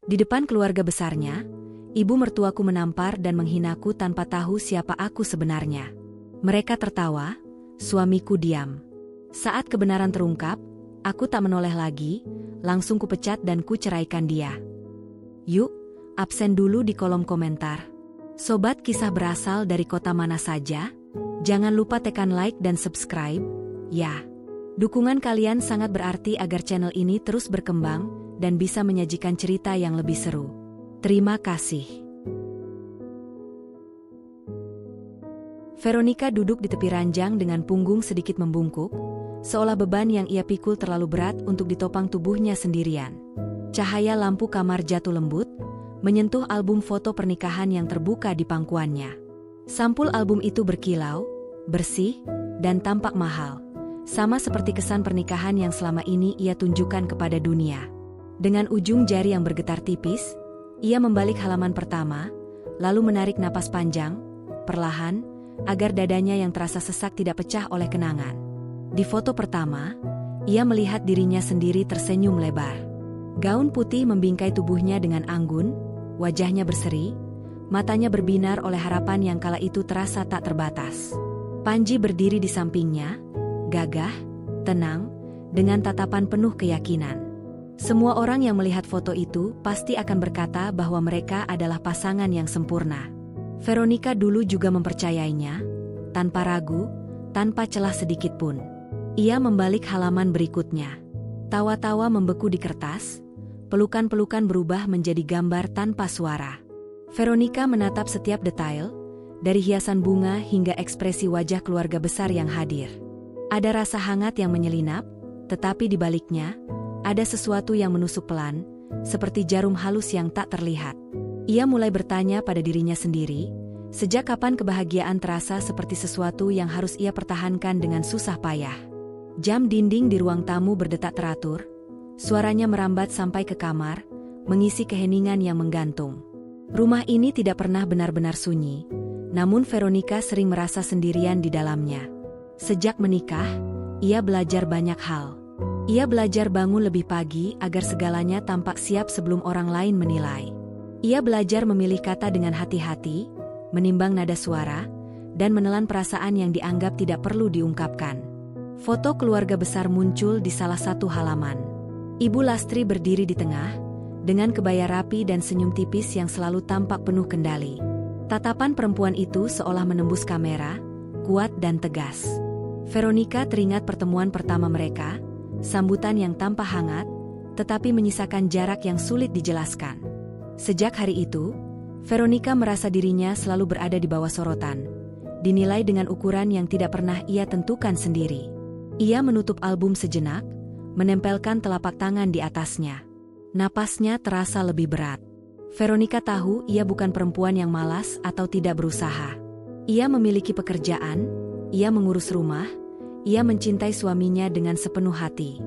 Di depan keluarga besarnya, ibu mertuaku menampar dan menghinaku tanpa tahu siapa aku sebenarnya. Mereka tertawa, suamiku diam. Saat kebenaran terungkap, aku tak menoleh lagi, langsung kupecat dan kuceraikan dia. Yuk, absen dulu di kolom komentar. Sobat kisah berasal dari kota mana saja? Jangan lupa tekan like dan subscribe, ya. Dukungan kalian sangat berarti agar channel ini terus berkembang dan bisa menyajikan cerita yang lebih seru. Terima kasih. Veronica duduk di tepi ranjang dengan punggung sedikit membungkuk, seolah beban yang ia pikul terlalu berat untuk ditopang tubuhnya sendirian. Cahaya lampu kamar jatuh lembut, menyentuh album foto pernikahan yang terbuka di pangkuannya. Sampul album itu berkilau, bersih, dan tampak mahal. Sama seperti kesan pernikahan yang selama ini ia tunjukkan kepada dunia. Dengan ujung jari yang bergetar tipis, ia membalik halaman pertama, lalu menarik napas panjang, perlahan, agar dadanya yang terasa sesak tidak pecah oleh kenangan. Di foto pertama, ia melihat dirinya sendiri tersenyum lebar. Gaun putih membingkai tubuhnya dengan anggun, wajahnya berseri, matanya berbinar oleh harapan yang kala itu terasa tak terbatas. Panji berdiri di sampingnya, gagah, tenang, dengan tatapan penuh keyakinan. Semua orang yang melihat foto itu pasti akan berkata bahwa mereka adalah pasangan yang sempurna. Veronica dulu juga mempercayainya, tanpa ragu, tanpa celah sedikit pun. Ia membalik halaman berikutnya. Tawa-tawa membeku di kertas, pelukan-pelukan berubah menjadi gambar tanpa suara. Veronica menatap setiap detail, dari hiasan bunga hingga ekspresi wajah keluarga besar yang hadir. Ada rasa hangat yang menyelinap, tetapi di baliknya, ada sesuatu yang menusuk pelan, seperti jarum halus yang tak terlihat. Ia mulai bertanya pada dirinya sendiri, sejak kapan kebahagiaan terasa seperti sesuatu yang harus ia pertahankan dengan susah payah. Jam dinding di ruang tamu berdetak teratur, suaranya merambat sampai ke kamar, mengisi keheningan yang menggantung. Rumah ini tidak pernah benar-benar sunyi, namun Veronica sering merasa sendirian di dalamnya. Sejak menikah, ia belajar banyak hal. Ia belajar bangun lebih pagi agar segalanya tampak siap sebelum orang lain menilai. Ia belajar memilih kata dengan hati-hati, menimbang nada suara, dan menelan perasaan yang dianggap tidak perlu diungkapkan. Foto keluarga besar muncul di salah satu halaman. Ibu Lastri berdiri di tengah, dengan kebaya rapi dan senyum tipis yang selalu tampak penuh kendali. Tatapan perempuan itu seolah menembus kamera, kuat dan tegas. Veronica teringat pertemuan pertama mereka, sambutan yang tampak hangat, tetapi menyisakan jarak yang sulit dijelaskan. Sejak hari itu, Veronica merasa dirinya selalu berada di bawah sorotan, dinilai dengan ukuran yang tidak pernah ia tentukan sendiri. Ia menutup album sejenak, menempelkan telapak tangan di atasnya. Napasnya terasa lebih berat. Veronica tahu ia bukan perempuan yang malas atau tidak berusaha. Ia memiliki pekerjaan, ia mengurus rumah, ia mencintai suaminya dengan sepenuh hati.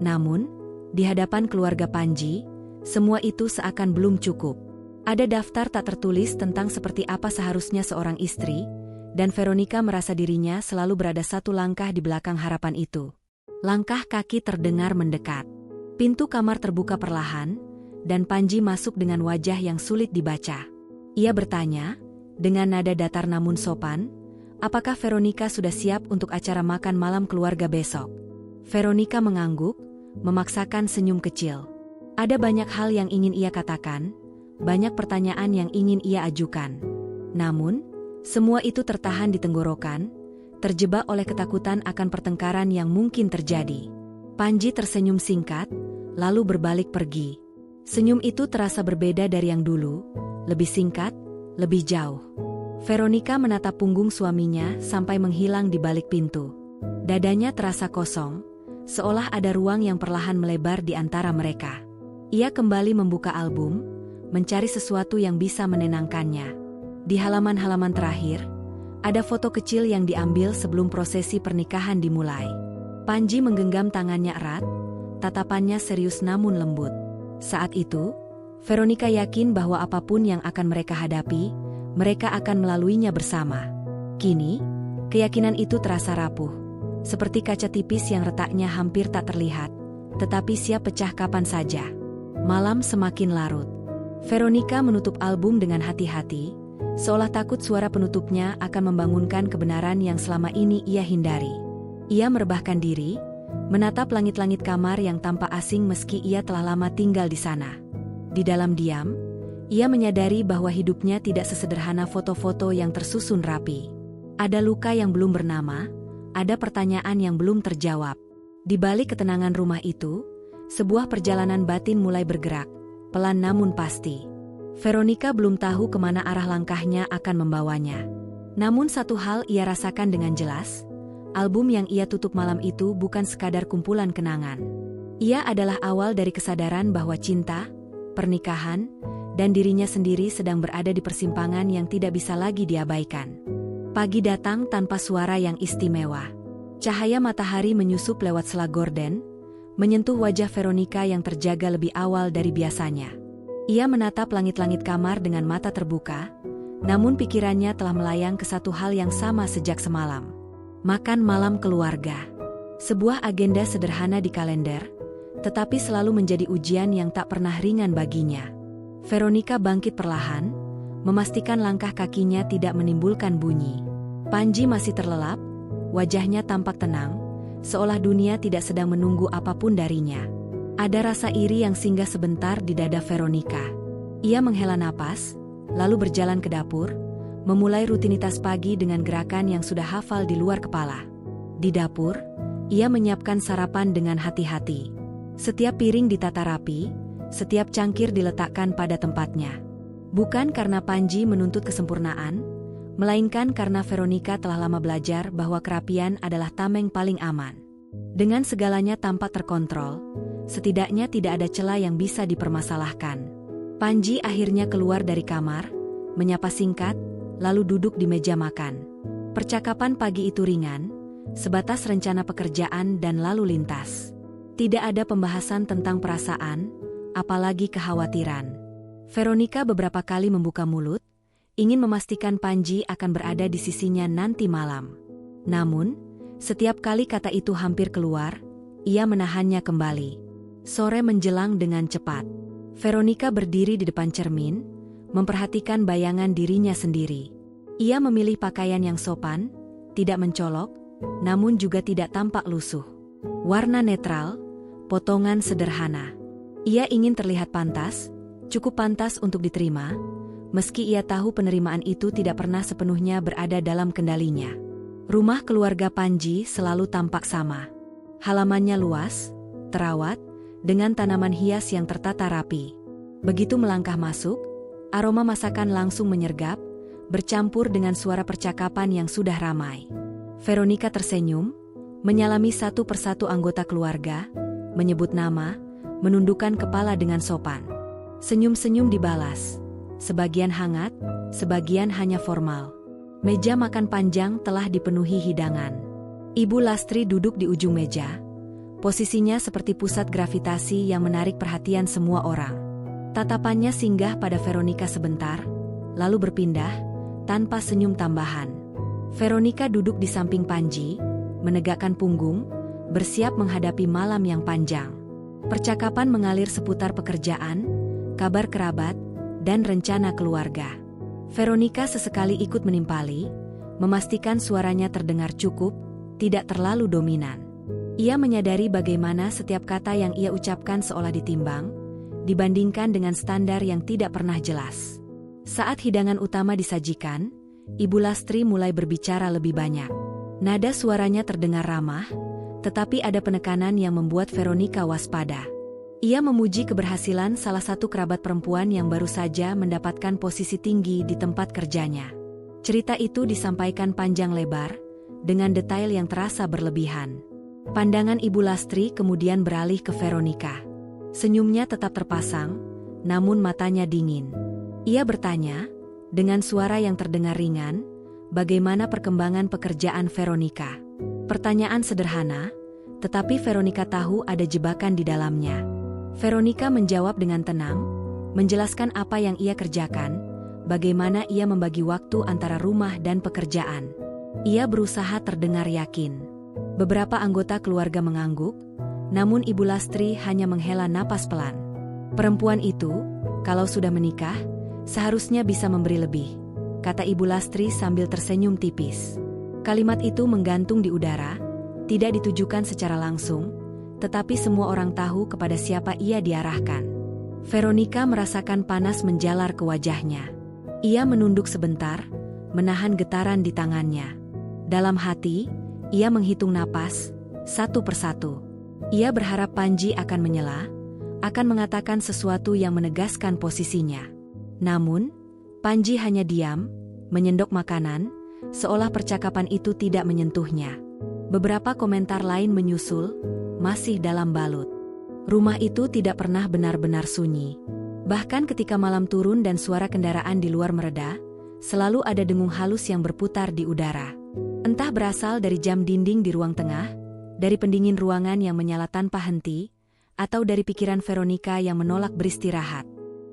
Namun, di hadapan keluarga Panji, semua itu seakan belum cukup. Ada daftar tak tertulis tentang seperti apa seharusnya seorang istri, dan Veronica merasa dirinya selalu berada satu langkah di belakang harapan itu. Langkah kaki terdengar mendekat. Pintu kamar terbuka perlahan, dan Panji masuk dengan wajah yang sulit dibaca. Ia bertanya, dengan nada datar namun sopan, apakah Veronica sudah siap untuk acara makan malam keluarga besok? Veronica mengangguk, memaksakan senyum kecil. Ada banyak hal yang ingin ia katakan, banyak pertanyaan yang ingin ia ajukan. Namun, semua itu tertahan di tenggorokan, terjebak oleh ketakutan akan pertengkaran yang mungkin terjadi. Panji tersenyum singkat, lalu berbalik pergi. Senyum itu terasa berbeda dari yang dulu, lebih singkat, lebih jauh. Veronica menatap punggung suaminya sampai menghilang di balik pintu. Dadanya terasa kosong, seolah ada ruang yang perlahan melebar di antara mereka. Ia kembali membuka album, mencari sesuatu yang bisa menenangkannya. Di halaman-halaman terakhir, ada foto kecil yang diambil sebelum prosesi pernikahan dimulai. Panji menggenggam tangannya erat, tatapannya serius namun lembut. Saat itu, Veronica yakin bahwa apapun yang akan mereka hadapi, mereka akan melaluinya bersama. Kini, keyakinan itu terasa rapuh, seperti kaca tipis yang retaknya hampir tak terlihat, tetapi siap pecah kapan saja. Malam semakin larut. Veronica menutup album dengan hati-hati, seolah takut suara penutupnya akan membangunkan kebenaran yang selama ini ia hindari. Ia merebahkan diri, menatap langit-langit kamar yang tampak asing meski ia telah lama tinggal di sana. Di dalam diam, ia menyadari bahwa hidupnya tidak sesederhana foto-foto yang tersusun rapi. Ada luka yang belum bernama, ada pertanyaan yang belum terjawab. Di balik ketenangan rumah itu, sebuah perjalanan batin mulai bergerak, pelan namun pasti. Veronica belum tahu kemana arah langkahnya akan membawanya. Namun satu hal ia rasakan dengan jelas, album yang ia tutup malam itu bukan sekadar kumpulan kenangan. Ia adalah awal dari kesadaran bahwa cinta, pernikahan, dan dirinya sendiri sedang berada di persimpangan yang tidak bisa lagi diabaikan. Pagi datang tanpa suara yang istimewa. Cahaya matahari menyusup lewat sela gorden, menyentuh wajah Veronica yang terjaga lebih awal dari biasanya. Ia menatap langit-langit kamar dengan mata terbuka, namun pikirannya telah melayang ke satu hal yang sama sejak semalam. Makan malam keluarga. Sebuah agenda sederhana di kalender, tetapi selalu menjadi ujian yang tak pernah ringan baginya. Veronica bangkit perlahan, memastikan langkah kakinya tidak menimbulkan bunyi. Panji masih terlelap, wajahnya tampak tenang, seolah dunia tidak sedang menunggu apapun darinya. Ada rasa iri yang singgah sebentar di dada Veronica. Ia menghela napas, lalu berjalan ke dapur, memulai rutinitas pagi dengan gerakan yang sudah hafal di luar kepala. Di dapur, ia menyiapkan sarapan dengan hati-hati. Setiap piring ditata rapi, setiap cangkir diletakkan pada tempatnya. Bukan karena Panji menuntut kesempurnaan, melainkan karena Veronica telah lama belajar bahwa kerapian adalah tameng paling aman. Dengan segalanya tampak terkontrol, setidaknya tidak ada celah yang bisa dipermasalahkan. Panji akhirnya keluar dari kamar, menyapa singkat, lalu duduk di meja makan. Percakapan pagi itu ringan, sebatas rencana pekerjaan dan lalu lintas. Tidak ada pembahasan tentang perasaan, apalagi kekhawatiran. Veronica beberapa kali membuka mulut, ingin memastikan Panji akan berada di sisinya nanti malam. Namun, setiap kali kata itu hampir keluar, ia menahannya kembali. Sore menjelang dengan cepat. Veronica berdiri di depan cermin, memperhatikan bayangan dirinya sendiri. Ia memilih pakaian yang sopan, tidak mencolok, namun juga tidak tampak lusuh. Warna netral, potongan sederhana. Ia ingin terlihat pantas, cukup pantas untuk diterima, meski ia tahu penerimaan itu tidak pernah sepenuhnya berada dalam kendalinya. Rumah keluarga Panji selalu tampak sama. Halamannya luas, terawat, dengan tanaman hias yang tertata rapi. Begitu melangkah masuk, aroma masakan langsung menyergap, bercampur dengan suara percakapan yang sudah ramai. Veronica tersenyum, menyalami satu persatu anggota keluarga, menyebut nama, menundukkan kepala dengan sopan. Senyum-senyum dibalas, sebagian hangat, sebagian hanya formal. Meja makan panjang telah dipenuhi hidangan. Ibu Lastri duduk di ujung meja, posisinya seperti pusat gravitasi yang menarik perhatian semua orang. Tatapannya singgah pada Veronica sebentar, lalu berpindah, tanpa senyum tambahan. Veronica duduk di samping Panji, menegakkan punggung, bersiap menghadapi malam yang panjang. Percakapan mengalir seputar pekerjaan, kabar kerabat, dan rencana keluarga. Veronica sesekali ikut menimpali, memastikan suaranya terdengar cukup, tidak terlalu dominan. Ia menyadari bagaimana setiap kata yang ia ucapkan seolah ditimbang, dibandingkan dengan standar yang tidak pernah jelas. Saat hidangan utama disajikan, Ibu Lastri mulai berbicara lebih banyak. Nada suaranya terdengar ramah, tetapi ada penekanan yang membuat Veronica waspada. Ia memuji keberhasilan salah satu kerabat perempuan yang baru saja mendapatkan posisi tinggi di tempat kerjanya. Cerita itu disampaikan panjang lebar, dengan detail yang terasa berlebihan. Pandangan Ibu Lastri kemudian beralih ke Veronica. Senyumnya tetap terpasang, namun matanya dingin. Ia bertanya, dengan suara yang terdengar ringan, bagaimana perkembangan pekerjaan Veronica. Pertanyaan sederhana, tetapi Veronica tahu ada jebakan di dalamnya. Veronica menjawab dengan tenang, menjelaskan apa yang ia kerjakan, bagaimana ia membagi waktu antara rumah dan pekerjaan. Ia berusaha terdengar yakin. Beberapa anggota keluarga mengangguk, namun Ibu Lastri hanya menghela napas pelan. Perempuan itu, Kalau sudah menikah, seharusnya bisa memberi lebih, kata Ibu Lastri sambil tersenyum tipis. Kalimat itu menggantung di udara, tidak ditujukan secara langsung, tetapi semua orang tahu kepada siapa ia diarahkan. Veronica merasakan panas menjalar ke wajahnya. Ia menunduk sebentar, menahan getaran di tangannya. Dalam hati, ia menghitung napas, satu persatu. Ia berharap Panji akan menyela, akan mengatakan sesuatu yang menegaskan posisinya. Namun, Panji hanya diam, menyendok makanan, seolah percakapan itu tidak menyentuhnya. Beberapa komentar lain menyusul, masih dalam balut. Rumah itu tidak pernah benar-benar sunyi. Bahkan ketika malam turun dan suara kendaraan di luar mereda, selalu ada dengung halus yang berputar di udara. Entah berasal dari jam dinding di ruang tengah, dari pendingin ruangan yang menyala tanpa henti, atau dari pikiran Veronica yang menolak beristirahat.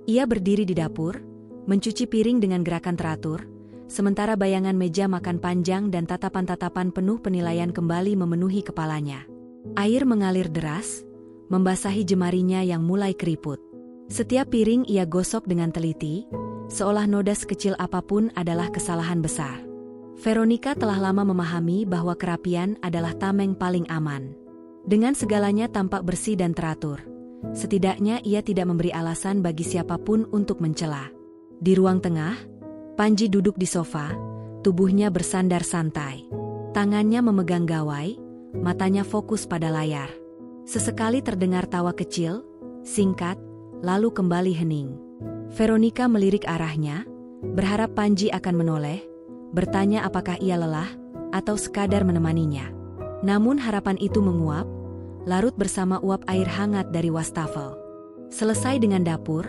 Ia berdiri di dapur, mencuci piring dengan gerakan teratur, sementara bayangan meja makan panjang dan tatapan-tatapan penuh penilaian kembali memenuhi kepalanya. Air mengalir deras, membasahi jemarinya yang mulai keriput. Setiap piring ia gosok dengan teliti, seolah noda sekecil apapun adalah kesalahan besar. Veronica telah lama memahami bahwa kerapian adalah tameng paling aman. Dengan segalanya tampak bersih dan teratur, setidaknya ia tidak memberi alasan bagi siapapun untuk mencela. Di ruang tengah, Panji duduk di sofa, tubuhnya bersandar santai. Tangannya memegang gawai, matanya fokus pada layar. Sesekali terdengar tawa kecil, singkat, lalu kembali hening. Veronica melirik arahnya, berharap Panji akan menoleh, bertanya apakah ia lelah, atau sekadar menemaninya. Namun harapan itu menguap, larut bersama uap air hangat dari wastafel. Selesai dengan dapur,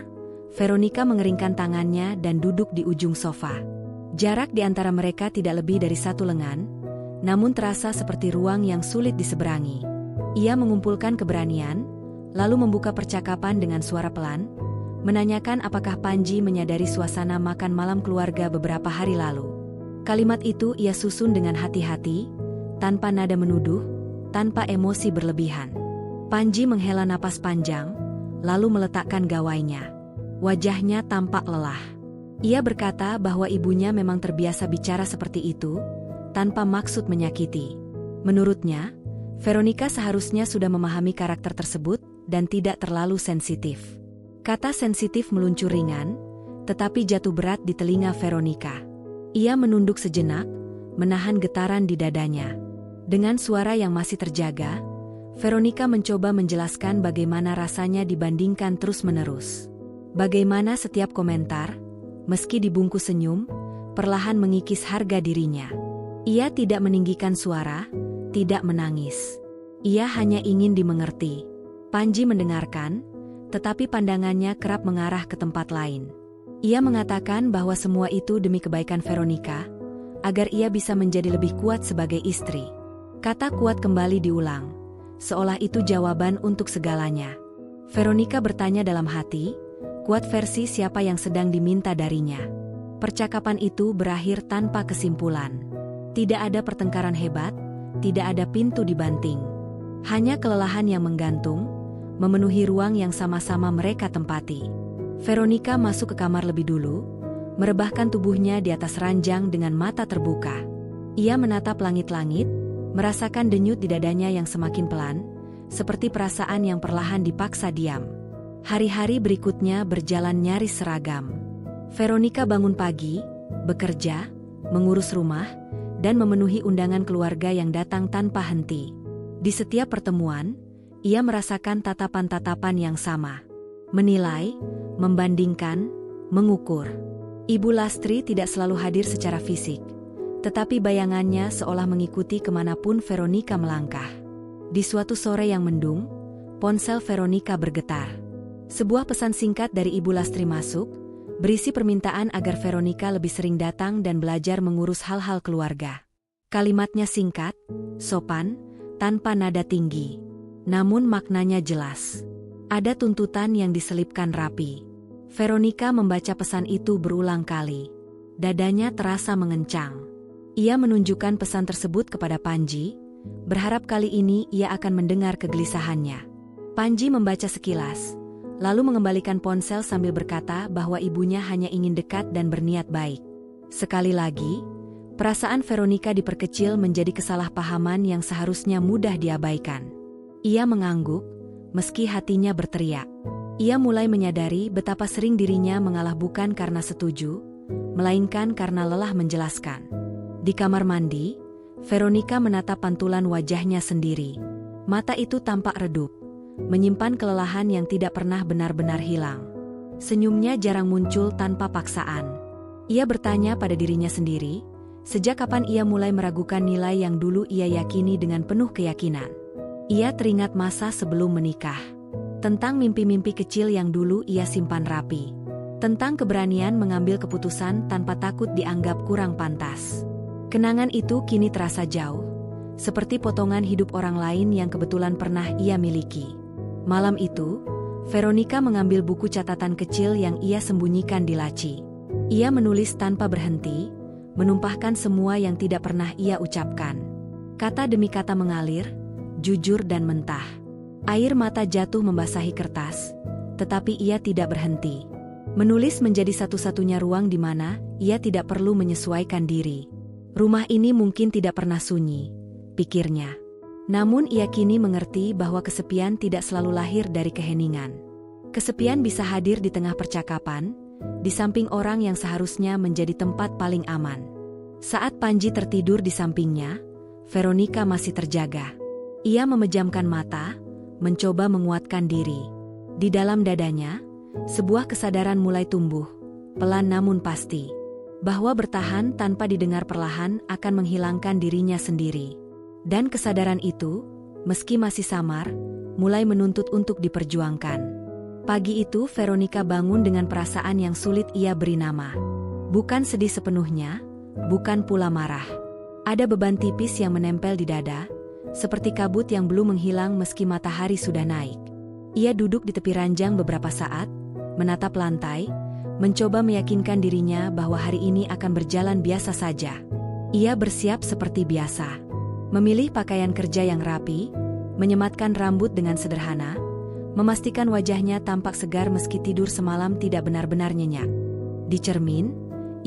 Veronica mengeringkan tangannya dan duduk di ujung sofa. Jarak di antara mereka tidak lebih dari 1 lengan, namun terasa seperti ruang yang sulit diseberangi. Ia mengumpulkan keberanian, lalu membuka percakapan dengan suara pelan, menanyakan apakah Panji menyadari suasana makan malam keluarga beberapa hari lalu. Kalimat itu ia susun dengan hati-hati, tanpa nada menuduh, tanpa emosi berlebihan. Panji menghela napas panjang, lalu meletakkan gawainya. Wajahnya tampak lelah. Ia berkata bahwa ibunya memang terbiasa bicara seperti itu, tanpa maksud menyakiti. Menurutnya, Veronica seharusnya sudah memahami karakter tersebut dan tidak terlalu sensitif. Kata sensitif meluncur ringan, tetapi jatuh berat di telinga Veronica. Ia menunduk sejenak, menahan getaran di dadanya. Dengan suara yang masih terjaga, Veronica mencoba menjelaskan bagaimana rasanya dibandingkan terus-menerus. Bagaimana setiap komentar, meski dibungkus senyum, perlahan mengikis harga dirinya. Ia tidak meninggikan suara, tidak menangis. Ia hanya ingin dimengerti. Panji mendengarkan, tetapi pandangannya kerap mengarah ke tempat lain. Ia mengatakan bahwa semua itu demi kebaikan Veronica, agar ia bisa menjadi lebih kuat sebagai istri. Kata kuat kembali diulang, seolah itu jawaban untuk segalanya. Veronica bertanya dalam hati, kuat versi siapa yang sedang diminta darinya. Percakapan itu berakhir tanpa kesimpulan. Tidak ada pertengkaran hebat, tidak ada pintu dibanting. Hanya kelelahan yang menggantung, memenuhi ruang yang sama-sama mereka tempati. Veronica masuk ke kamar lebih dulu, merebahkan tubuhnya di atas ranjang dengan mata terbuka. Ia menatap langit-langit, merasakan denyut di dadanya yang semakin pelan, seperti perasaan yang perlahan dipaksa diam. Hari-hari berikutnya berjalan nyaris seragam. Veronica bangun pagi, bekerja, mengurus rumah, dan memenuhi undangan keluarga yang datang tanpa henti. Di setiap pertemuan, ia merasakan tatapan-tatapan yang sama. Menilai, membandingkan, mengukur. Ibu Lastri tidak selalu hadir secara fisik, tetapi bayangannya seolah mengikuti kemanapun Veronica melangkah. Di suatu sore yang mendung, ponsel Veronica bergetar. Sebuah pesan singkat dari Ibu Lastri masuk, berisi permintaan agar Veronica lebih sering datang dan belajar mengurus hal-hal keluarga. Kalimatnya singkat, sopan, tanpa nada tinggi. Namun maknanya jelas. Ada tuntutan yang diselipkan rapi. Veronica membaca pesan itu berulang kali. Dadanya terasa mengencang. Ia menunjukkan pesan tersebut kepada Panji, berharap kali ini ia akan mendengar kegelisahannya. Panji membaca sekilas, lalu mengembalikan ponsel sambil berkata bahwa ibunya hanya ingin dekat dan berniat baik. Sekali lagi, perasaan Veronica diperkecil menjadi kesalahpahaman yang seharusnya mudah diabaikan. Ia mengangguk, meski hatinya berteriak. Ia mulai menyadari betapa sering dirinya mengalah bukan karena setuju, melainkan karena lelah menjelaskan. Di kamar mandi, Veronica menatap pantulan wajahnya sendiri. Mata itu tampak redup, menyimpan kelelahan yang tidak pernah benar-benar hilang. Senyumnya jarang muncul tanpa paksaan. Ia bertanya pada dirinya sendiri, sejak kapan ia mulai meragukan nilai yang dulu ia yakini dengan penuh keyakinan. Ia teringat masa sebelum menikah. Tentang mimpi-mimpi kecil yang dulu ia simpan rapi. Tentang keberanian mengambil keputusan tanpa takut dianggap kurang pantas. Kenangan itu kini terasa jauh, seperti potongan hidup orang lain yang kebetulan pernah ia miliki. Malam itu, Veronica mengambil buku catatan kecil yang ia sembunyikan di laci. Ia menulis tanpa berhenti, menumpahkan semua yang tidak pernah ia ucapkan. Kata demi kata mengalir, jujur dan mentah. Air mata jatuh membasahi kertas, tetapi ia tidak berhenti. Menulis menjadi satu-satunya ruang di mana ia tidak perlu menyesuaikan diri. Rumah ini mungkin tidak pernah sunyi, pikirnya. Namun ia kini mengerti bahwa kesepian tidak selalu lahir dari keheningan. Kesepian bisa hadir di tengah percakapan, di samping orang yang seharusnya menjadi tempat paling aman. Saat Panji tertidur di sampingnya, Veronica masih terjaga. Ia memejamkan mata, mencoba menguatkan diri. Di dalam dadanya, sebuah kesadaran mulai tumbuh, pelan namun pasti, bahwa bertahan tanpa didengar perlahan akan menghilangkan dirinya sendiri. Dan kesadaran itu, meski masih samar, mulai menuntut untuk diperjuangkan. Pagi itu Veronica bangun dengan perasaan yang sulit ia beri nama. Bukan sedih sepenuhnya, bukan pula marah. Ada beban tipis yang menempel di dada, seperti kabut yang belum menghilang meski matahari sudah naik. Ia duduk di tepi ranjang beberapa saat, menatap lantai, mencoba meyakinkan dirinya bahwa hari ini akan berjalan biasa saja. Ia bersiap seperti biasa. Memilih pakaian kerja yang rapi, menyematkan rambut dengan sederhana, memastikan wajahnya tampak segar meski tidur semalam tidak benar-benar nyenyak. Di cermin,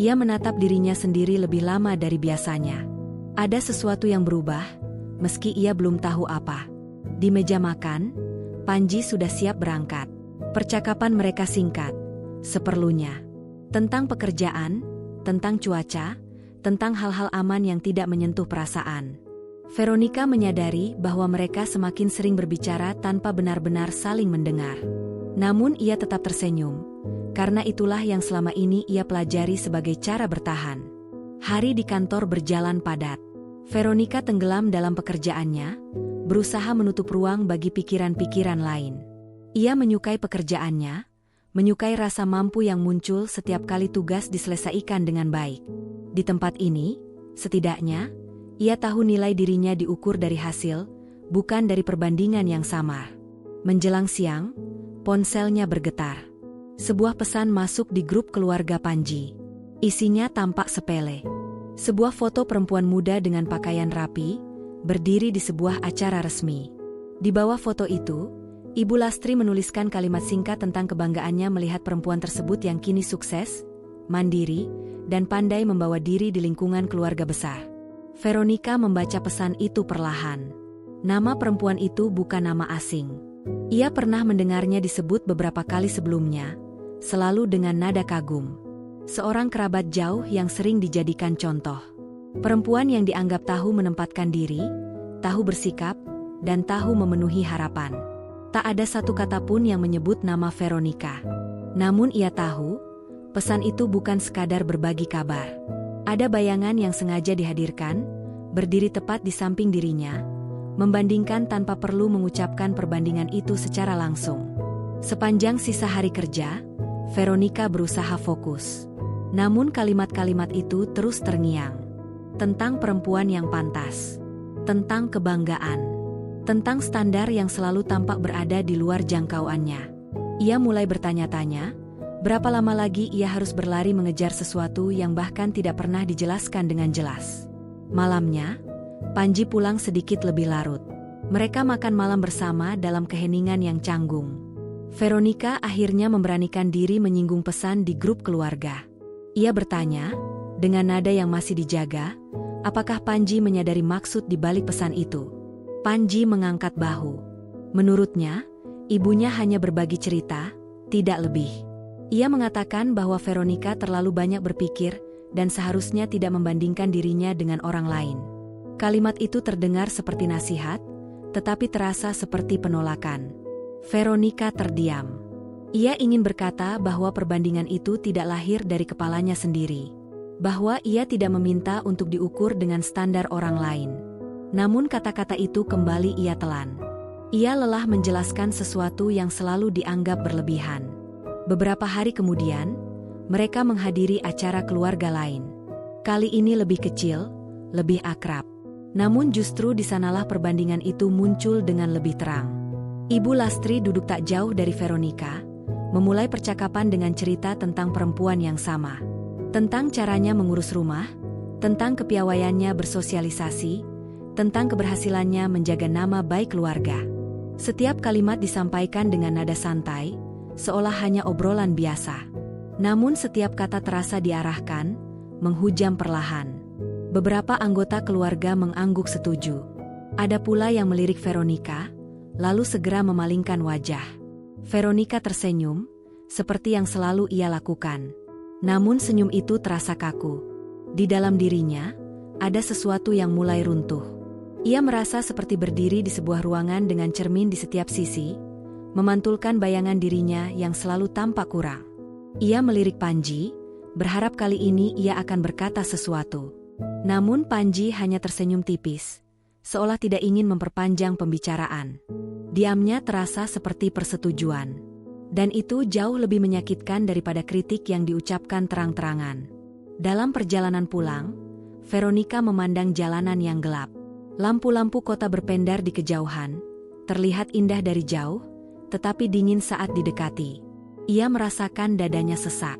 ia menatap dirinya sendiri lebih lama dari biasanya. Ada sesuatu yang berubah, meski ia belum tahu apa. Di meja makan, Panji sudah siap berangkat. Percakapan mereka singkat, seperlunya. Tentang pekerjaan, tentang cuaca, tentang hal-hal aman yang tidak menyentuh perasaan. Veronica menyadari bahwa mereka semakin sering berbicara tanpa benar-benar saling mendengar. Namun ia tetap tersenyum, karena itulah yang selama ini ia pelajari sebagai cara bertahan. Hari di kantor berjalan padat. Veronica tenggelam dalam pekerjaannya, berusaha menutup ruang bagi pikiran-pikiran lain. Ia menyukai pekerjaannya, menyukai rasa mampu yang muncul setiap kali tugas diselesaikan dengan baik. Di tempat ini, setidaknya, ia tahu nilai dirinya diukur dari hasil, bukan dari perbandingan yang samar. Menjelang siang, ponselnya bergetar. Sebuah pesan masuk di grup keluarga Panji. Isinya tampak sepele. Sebuah foto perempuan muda dengan pakaian rapi, berdiri di sebuah acara resmi. Di bawah foto itu, Ibu Lastri menuliskan kalimat singkat tentang kebanggaannya melihat perempuan tersebut yang kini sukses, mandiri, dan pandai membawa diri di lingkungan keluarga besar. Veronica membaca pesan itu perlahan. Nama perempuan itu bukan nama asing. Ia pernah mendengarnya disebut beberapa kali sebelumnya, selalu dengan nada kagum. Seorang kerabat jauh yang sering dijadikan contoh. Perempuan yang dianggap tahu menempatkan diri, tahu bersikap, dan tahu memenuhi harapan. Tak ada satu kata pun yang menyebut nama Veronica. Namun ia tahu, pesan itu bukan sekadar berbagi kabar. Ada bayangan yang sengaja dihadirkan, berdiri tepat di samping dirinya, membandingkan tanpa perlu mengucapkan perbandingan itu secara langsung. Sepanjang sisa hari kerja, Veronica berusaha fokus. Namun kalimat-kalimat itu terus terngiang. Tentang perempuan yang pantas. Tentang kebanggaan. Tentang standar yang selalu tampak berada di luar jangkauannya. Ia mulai bertanya-tanya, berapa lama lagi ia harus berlari mengejar sesuatu yang bahkan tidak pernah dijelaskan dengan jelas. Malamnya, Panji pulang sedikit lebih larut. Mereka makan malam bersama dalam keheningan yang canggung. Veronica akhirnya memberanikan diri menyinggung pesan di grup keluarga. Ia bertanya, dengan nada yang masih dijaga, apakah Panji menyadari maksud di balik pesan itu? Panji mengangkat bahu. Menurutnya, ibunya hanya berbagi cerita, tidak lebih. Ia mengatakan bahwa Veronica terlalu banyak berpikir dan seharusnya tidak membandingkan dirinya dengan orang lain. Kalimat itu terdengar seperti nasihat, tetapi terasa seperti penolakan. Veronica terdiam. Ia ingin berkata bahwa perbandingan itu tidak lahir dari kepalanya sendiri, bahwa ia tidak meminta untuk diukur dengan standar orang lain. Namun kata-kata itu kembali ia telan. Ia lelah menjelaskan sesuatu yang selalu dianggap berlebihan. Beberapa hari kemudian, mereka menghadiri acara keluarga lain. Kali ini lebih kecil, lebih akrab. Namun justru di sanalah perbandingan itu muncul dengan lebih terang. Ibu Lastri duduk tak jauh dari Veronica, memulai percakapan dengan cerita tentang perempuan yang sama. Tentang caranya mengurus rumah, tentang kepiawaiannya bersosialisasi, tentang keberhasilannya menjaga nama baik keluarga. Setiap kalimat disampaikan dengan nada santai, seolah hanya obrolan biasa. Namun setiap kata terasa diarahkan, menghujam perlahan. Beberapa anggota keluarga mengangguk setuju. Ada pula yang melirik Veronica, lalu segera memalingkan wajah. Veronica tersenyum, seperti yang selalu ia lakukan. Namun senyum itu terasa kaku. Di dalam dirinya, ada sesuatu yang mulai runtuh. Ia merasa seperti berdiri di sebuah ruangan dengan cermin di setiap sisi, memantulkan bayangan dirinya yang selalu tampak kurang. Ia melirik Panji, berharap kali ini ia akan berkata sesuatu. Namun Panji hanya tersenyum tipis, seolah tidak ingin memperpanjang pembicaraan. Diamnya terasa seperti persetujuan. Dan itu jauh lebih menyakitkan daripada kritik yang diucapkan terang-terangan. Dalam perjalanan pulang, Veronica memandang jalanan yang gelap. Lampu-lampu kota berpendar di kejauhan, terlihat indah dari jauh, tetapi dingin saat didekati. Ia merasakan dadanya sesak.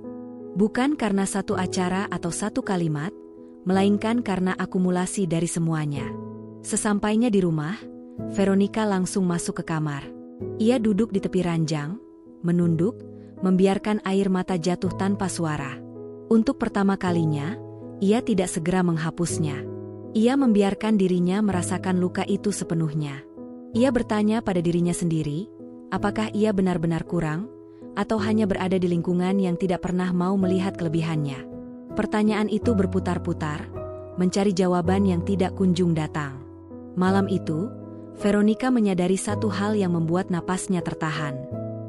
Bukan karena satu acara atau satu kalimat, melainkan karena akumulasi dari semuanya. Sesampainya di rumah, Veronica langsung masuk ke kamar. Ia duduk di tepi ranjang, menunduk, membiarkan air mata jatuh tanpa suara. Untuk pertama kalinya, ia tidak segera menghapusnya. Ia membiarkan dirinya merasakan luka itu sepenuhnya. Ia bertanya pada dirinya sendiri, apakah ia benar-benar kurang, atau hanya berada di lingkungan yang tidak pernah mau melihat kelebihannya. Pertanyaan itu berputar-putar, mencari jawaban yang tidak kunjung datang. Malam itu, Veronica menyadari satu hal yang membuat napasnya tertahan.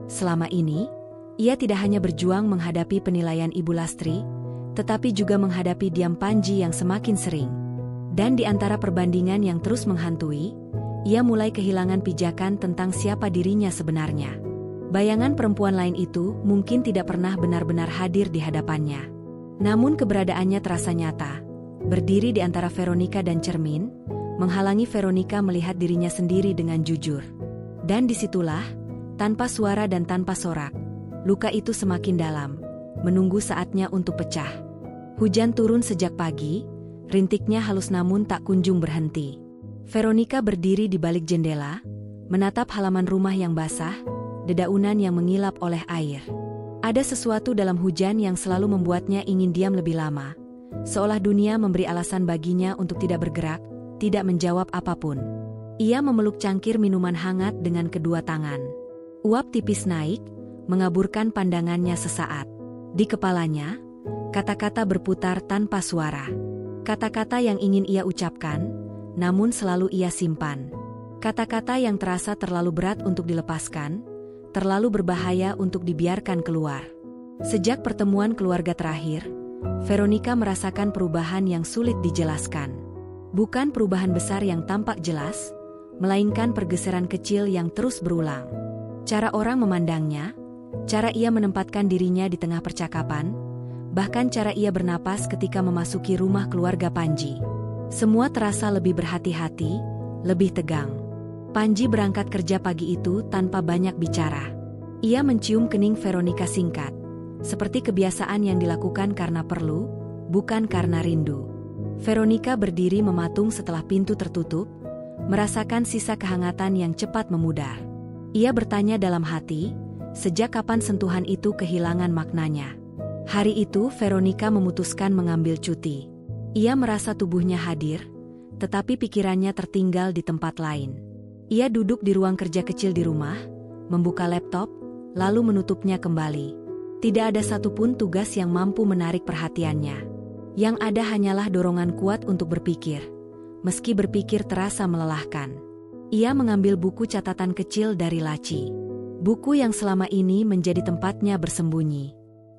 Selama ini, ia tidak hanya berjuang menghadapi penilaian Ibu Lastri, tetapi juga menghadapi diam Panji yang semakin sering. Dan di antara perbandingan yang terus menghantui, ia mulai kehilangan pijakan tentang siapa dirinya sebenarnya. Bayangan perempuan lain itu mungkin tidak pernah benar-benar hadir di hadapannya. Namun keberadaannya terasa nyata, berdiri di antara Veronica dan cermin, menghalangi Veronica melihat dirinya sendiri dengan jujur. Dan disitulah, tanpa suara dan tanpa sorak, luka itu semakin dalam, menunggu saatnya untuk pecah. Hujan turun sejak pagi, rintiknya halus namun tak kunjung berhenti. Veronica berdiri di balik jendela, menatap halaman rumah yang basah, dedaunan yang mengilap oleh air. Ada sesuatu dalam hujan yang selalu membuatnya ingin diam lebih lama, seolah dunia memberi alasan baginya untuk tidak bergerak, tidak menjawab apapun. Ia memeluk cangkir minuman hangat dengan kedua tangan. Uap tipis naik, mengaburkan pandangannya sesaat. Di kepalanya, kata-kata berputar tanpa suara. Kata-kata yang ingin ia ucapkan, namun selalu ia simpan. Kata-kata yang terasa terlalu berat untuk dilepaskan, terlalu berbahaya untuk dibiarkan keluar. Sejak pertemuan keluarga terakhir, Veronica merasakan perubahan yang sulit dijelaskan. Bukan perubahan besar yang tampak jelas, melainkan pergeseran kecil yang terus berulang. Cara orang memandangnya, cara ia menempatkan dirinya di tengah percakapan, bahkan cara ia bernapas ketika memasuki rumah keluarga Panji. Semua terasa lebih berhati-hati, lebih tegang. Panji berangkat kerja pagi itu tanpa banyak bicara. Ia mencium kening Veronica singkat, seperti kebiasaan yang dilakukan karena perlu, bukan karena rindu. Veronica berdiri mematung setelah pintu tertutup, merasakan sisa kehangatan yang cepat memudar. Ia bertanya dalam hati, Sejak kapan sentuhan itu kehilangan maknanya? Hari itu Veronica memutuskan mengambil cuti. Ia merasa tubuhnya hadir, tetapi pikirannya tertinggal di tempat lain. Ia duduk di ruang kerja kecil di rumah, membuka laptop, lalu menutupnya kembali. Tidak ada satupun tugas yang mampu menarik perhatiannya. Yang ada hanyalah dorongan kuat untuk berpikir. Meski berpikir terasa melelahkan. Ia mengambil buku catatan kecil dari laci. Buku yang selama ini menjadi tempatnya bersembunyi.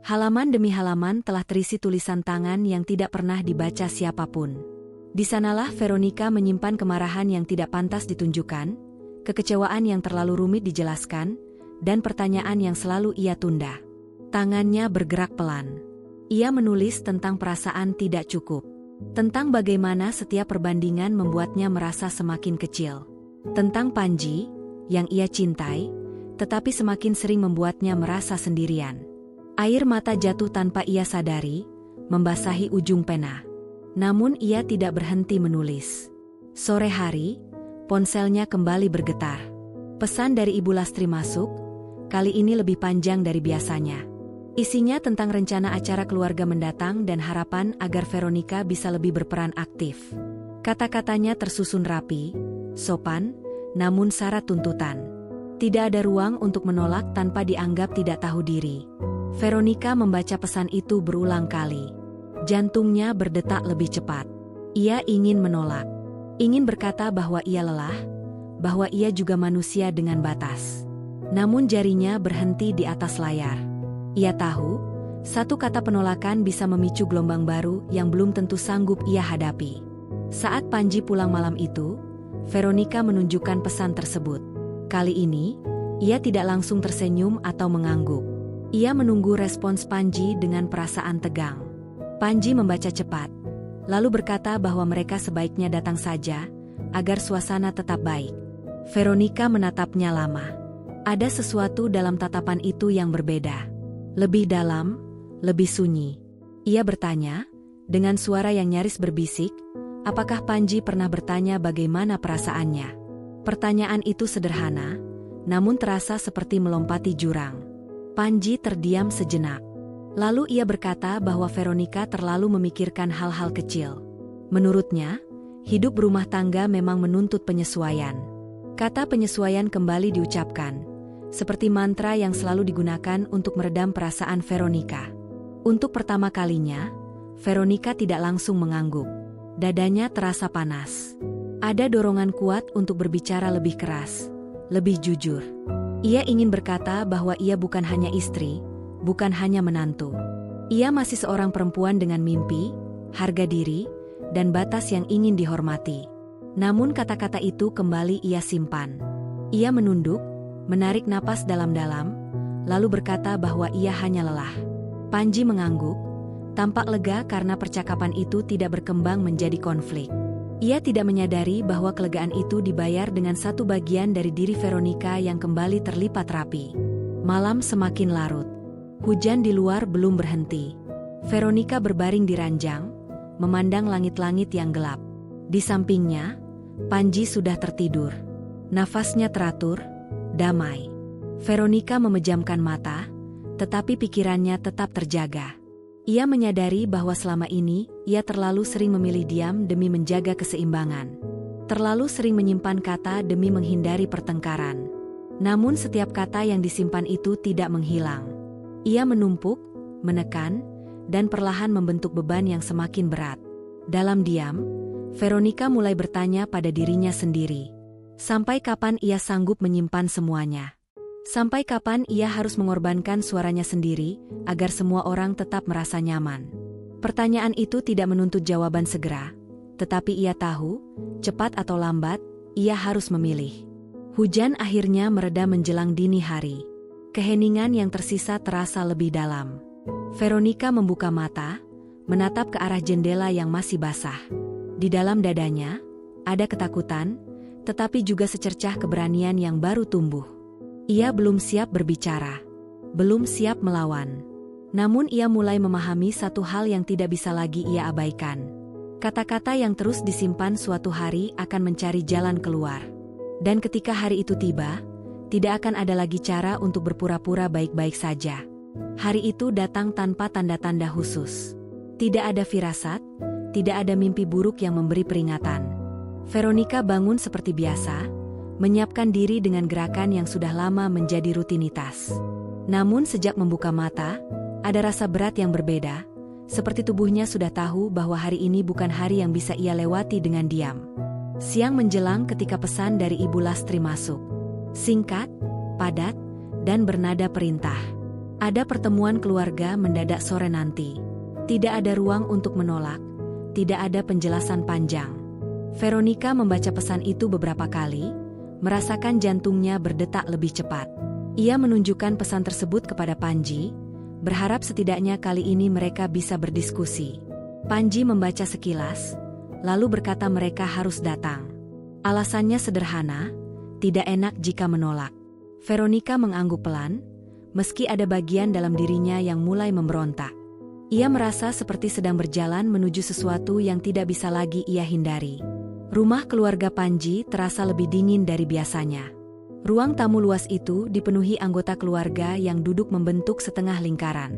Halaman demi halaman telah terisi tulisan tangan yang tidak pernah dibaca siapapun. Di sanalah Veronica menyimpan kemarahan yang tidak pantas ditunjukkan, kekecewaan yang terlalu rumit dijelaskan, dan pertanyaan yang selalu ia tunda. Tangannya bergerak pelan. Ia menulis tentang perasaan tidak cukup. Tentang bagaimana setiap perbandingan membuatnya merasa semakin kecil. Tentang Panji, yang ia cintai, tetapi semakin sering membuatnya merasa sendirian. Air mata jatuh tanpa ia sadari, membasahi ujung pena. Namun ia tidak berhenti menulis. Sore hari, ponselnya kembali bergetar. Pesan dari Ibu Lastri masuk, kali ini lebih panjang dari biasanya. Isinya tentang rencana acara keluarga mendatang dan harapan agar Veronica bisa lebih berperan aktif. Kata-katanya tersusun rapi, sopan, namun syarat tuntutan. Tidak ada ruang untuk menolak tanpa dianggap tidak tahu diri. Veronica membaca pesan itu berulang kali. Jantungnya berdetak lebih cepat. Ia ingin menolak. Ingin berkata bahwa ia lelah, bahwa ia juga manusia dengan batas. Namun jarinya berhenti di atas layar. Ia tahu, satu kata penolakan bisa memicu gelombang baru yang belum tentu sanggup ia hadapi. Saat Panji pulang malam itu, Veronica menunjukkan pesan tersebut. Kali ini, ia tidak langsung tersenyum atau mengangguk. Ia menunggu respons Panji dengan perasaan tegang. Panji membaca cepat, lalu berkata bahwa mereka sebaiknya datang saja, agar suasana tetap baik. Veronica menatapnya lama. Ada sesuatu dalam tatapan itu yang berbeda. Lebih dalam, lebih sunyi. Ia bertanya, dengan suara yang nyaris berbisik, apakah Panji pernah bertanya bagaimana perasaannya? Pertanyaan itu sederhana, namun terasa seperti melompati jurang. Panji terdiam sejenak. Lalu ia berkata bahwa Veronica terlalu memikirkan hal-hal kecil. Menurutnya, hidup berumah tangga memang menuntut penyesuaian. Kata penyesuaian kembali diucapkan, seperti mantra yang selalu digunakan untuk meredam perasaan Veronica. Untuk pertama kalinya, Veronica tidak langsung mengangguk. Dadanya terasa panas. Ada dorongan kuat untuk berbicara lebih keras, lebih jujur. Ia ingin berkata bahwa ia bukan hanya istri, bukan hanya menantu. Ia masih seorang perempuan dengan mimpi, harga diri, dan batas yang ingin dihormati. Namun kata-kata itu kembali ia simpan. Ia menunduk, menarik napas dalam-dalam, lalu berkata bahwa ia hanya lelah. Panji mengangguk, tampak lega karena percakapan itu tidak berkembang menjadi konflik. Ia tidak menyadari bahwa kelegaan itu dibayar dengan satu bagian dari diri Veronica yang kembali terlipat rapi. Malam semakin larut. Hujan di luar belum berhenti. Veronica berbaring di ranjang, memandang langit-langit yang gelap. Di sampingnya, Panji sudah tertidur. Nafasnya teratur, damai. Veronica memejamkan mata, tetapi pikirannya tetap terjaga. Ia menyadari bahwa selama ini, ia terlalu sering memilih diam demi menjaga keseimbangan. Terlalu sering menyimpan kata demi menghindari pertengkaran. Namun setiap kata yang disimpan itu tidak menghilang. Ia menumpuk, menekan, dan perlahan membentuk beban yang semakin berat. Dalam diam, Veronica mulai bertanya pada dirinya sendiri. Sampai kapan ia sanggup menyimpan semuanya? Sampai kapan ia harus mengorbankan suaranya sendiri, agar semua orang tetap merasa nyaman? Pertanyaan itu tidak menuntut jawaban segera, tetapi ia tahu, cepat atau lambat, ia harus memilih. Hujan akhirnya mereda menjelang dini hari. Keheningan yang tersisa terasa lebih dalam. Veronica membuka mata, menatap ke arah jendela yang masih basah. Di dalam dadanya, ada ketakutan, tetapi juga secercah keberanian yang baru tumbuh. Ia belum siap berbicara, belum siap melawan. Namun ia mulai memahami satu hal yang tidak bisa lagi ia abaikan. Kata-kata yang terus disimpan suatu hari akan mencari jalan keluar. Dan ketika hari itu tiba, Tidak akan ada lagi cara untuk berpura-pura baik-baik saja. Hari itu datang tanpa tanda-tanda khusus. Tidak ada firasat, tidak ada mimpi buruk yang memberi peringatan. Veronica bangun seperti biasa, menyiapkan diri dengan gerakan yang sudah lama menjadi rutinitas. Namun sejak membuka mata, ada rasa berat yang berbeda, seperti tubuhnya sudah tahu bahwa hari ini bukan hari yang bisa ia lewati dengan diam. Siang menjelang ketika pesan dari Ibu Lastri masuk. Singkat, padat, dan bernada perintah. Ada pertemuan keluarga mendadak sore nanti. Tidak ada ruang untuk menolak, tidak ada penjelasan panjang. Veronica membaca pesan itu beberapa kali, merasakan jantungnya berdetak lebih cepat. Ia menunjukkan pesan tersebut kepada Panji, berharap setidaknya kali ini mereka bisa berdiskusi. Panji membaca sekilas, lalu berkata mereka harus datang. Alasannya sederhana, tidak enak jika menolak. Veronica mengangguk pelan, meski ada bagian dalam dirinya yang mulai memberontak. Ia merasa seperti sedang berjalan menuju sesuatu yang tidak bisa lagi ia hindari. Rumah keluarga Panji terasa lebih dingin dari biasanya. Ruang tamu luas itu dipenuhi anggota keluarga yang duduk membentuk setengah lingkaran.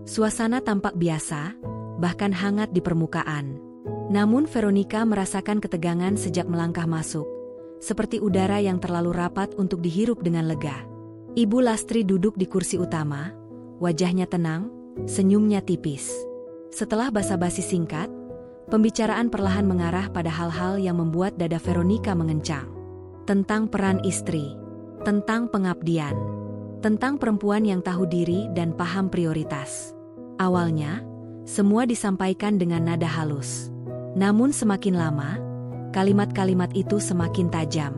Suasana tampak biasa, bahkan hangat di permukaan. Namun Veronica merasakan ketegangan sejak melangkah masuk, seperti udara yang terlalu rapat untuk dihirup dengan lega. Ibu Lastri duduk di kursi utama, wajahnya tenang, senyumnya tipis. Setelah basa-basi singkat, pembicaraan perlahan mengarah pada hal-hal yang membuat dada Veronica mengencang. Tentang peran istri, tentang pengabdian, tentang perempuan yang tahu diri dan paham prioritas. Awalnya, semua disampaikan dengan nada halus. Namun semakin lama, kalimat-kalimat itu semakin tajam.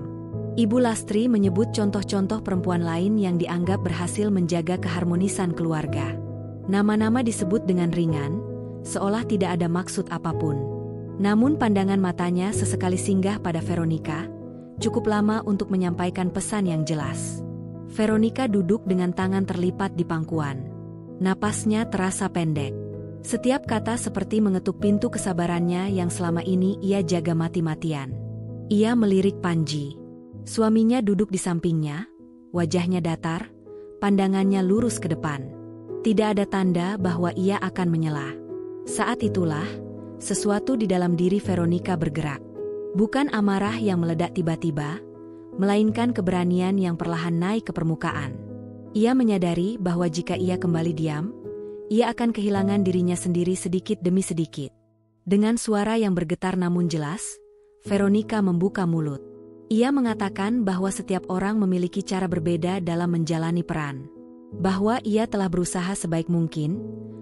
Ibu Lastri menyebut contoh-contoh perempuan lain yang dianggap berhasil menjaga keharmonisan keluarga. Nama-nama disebut dengan ringan, seolah tidak ada maksud apapun. Namun pandangan matanya sesekali singgah pada Veronica, cukup lama untuk menyampaikan pesan yang jelas. Veronica duduk dengan tangan terlipat di pangkuan. Napasnya terasa pendek. Setiap kata seperti mengetuk pintu kesabarannya yang selama ini ia jaga mati-matian. Ia melirik Panji. Suaminya duduk di sampingnya, wajahnya datar, pandangannya lurus ke depan. Tidak ada tanda bahwa ia akan menyela. Saat itulah, sesuatu di dalam diri Veronica bergerak. Bukan amarah yang meledak tiba-tiba, melainkan keberanian yang perlahan naik ke permukaan. Ia menyadari bahwa jika ia kembali diam, ia akan kehilangan dirinya sendiri sedikit demi sedikit. Dengan suara yang bergetar namun jelas, Veronica membuka mulut. Ia mengatakan bahwa setiap orang memiliki cara berbeda dalam menjalani peran. Bahwa ia telah berusaha sebaik mungkin,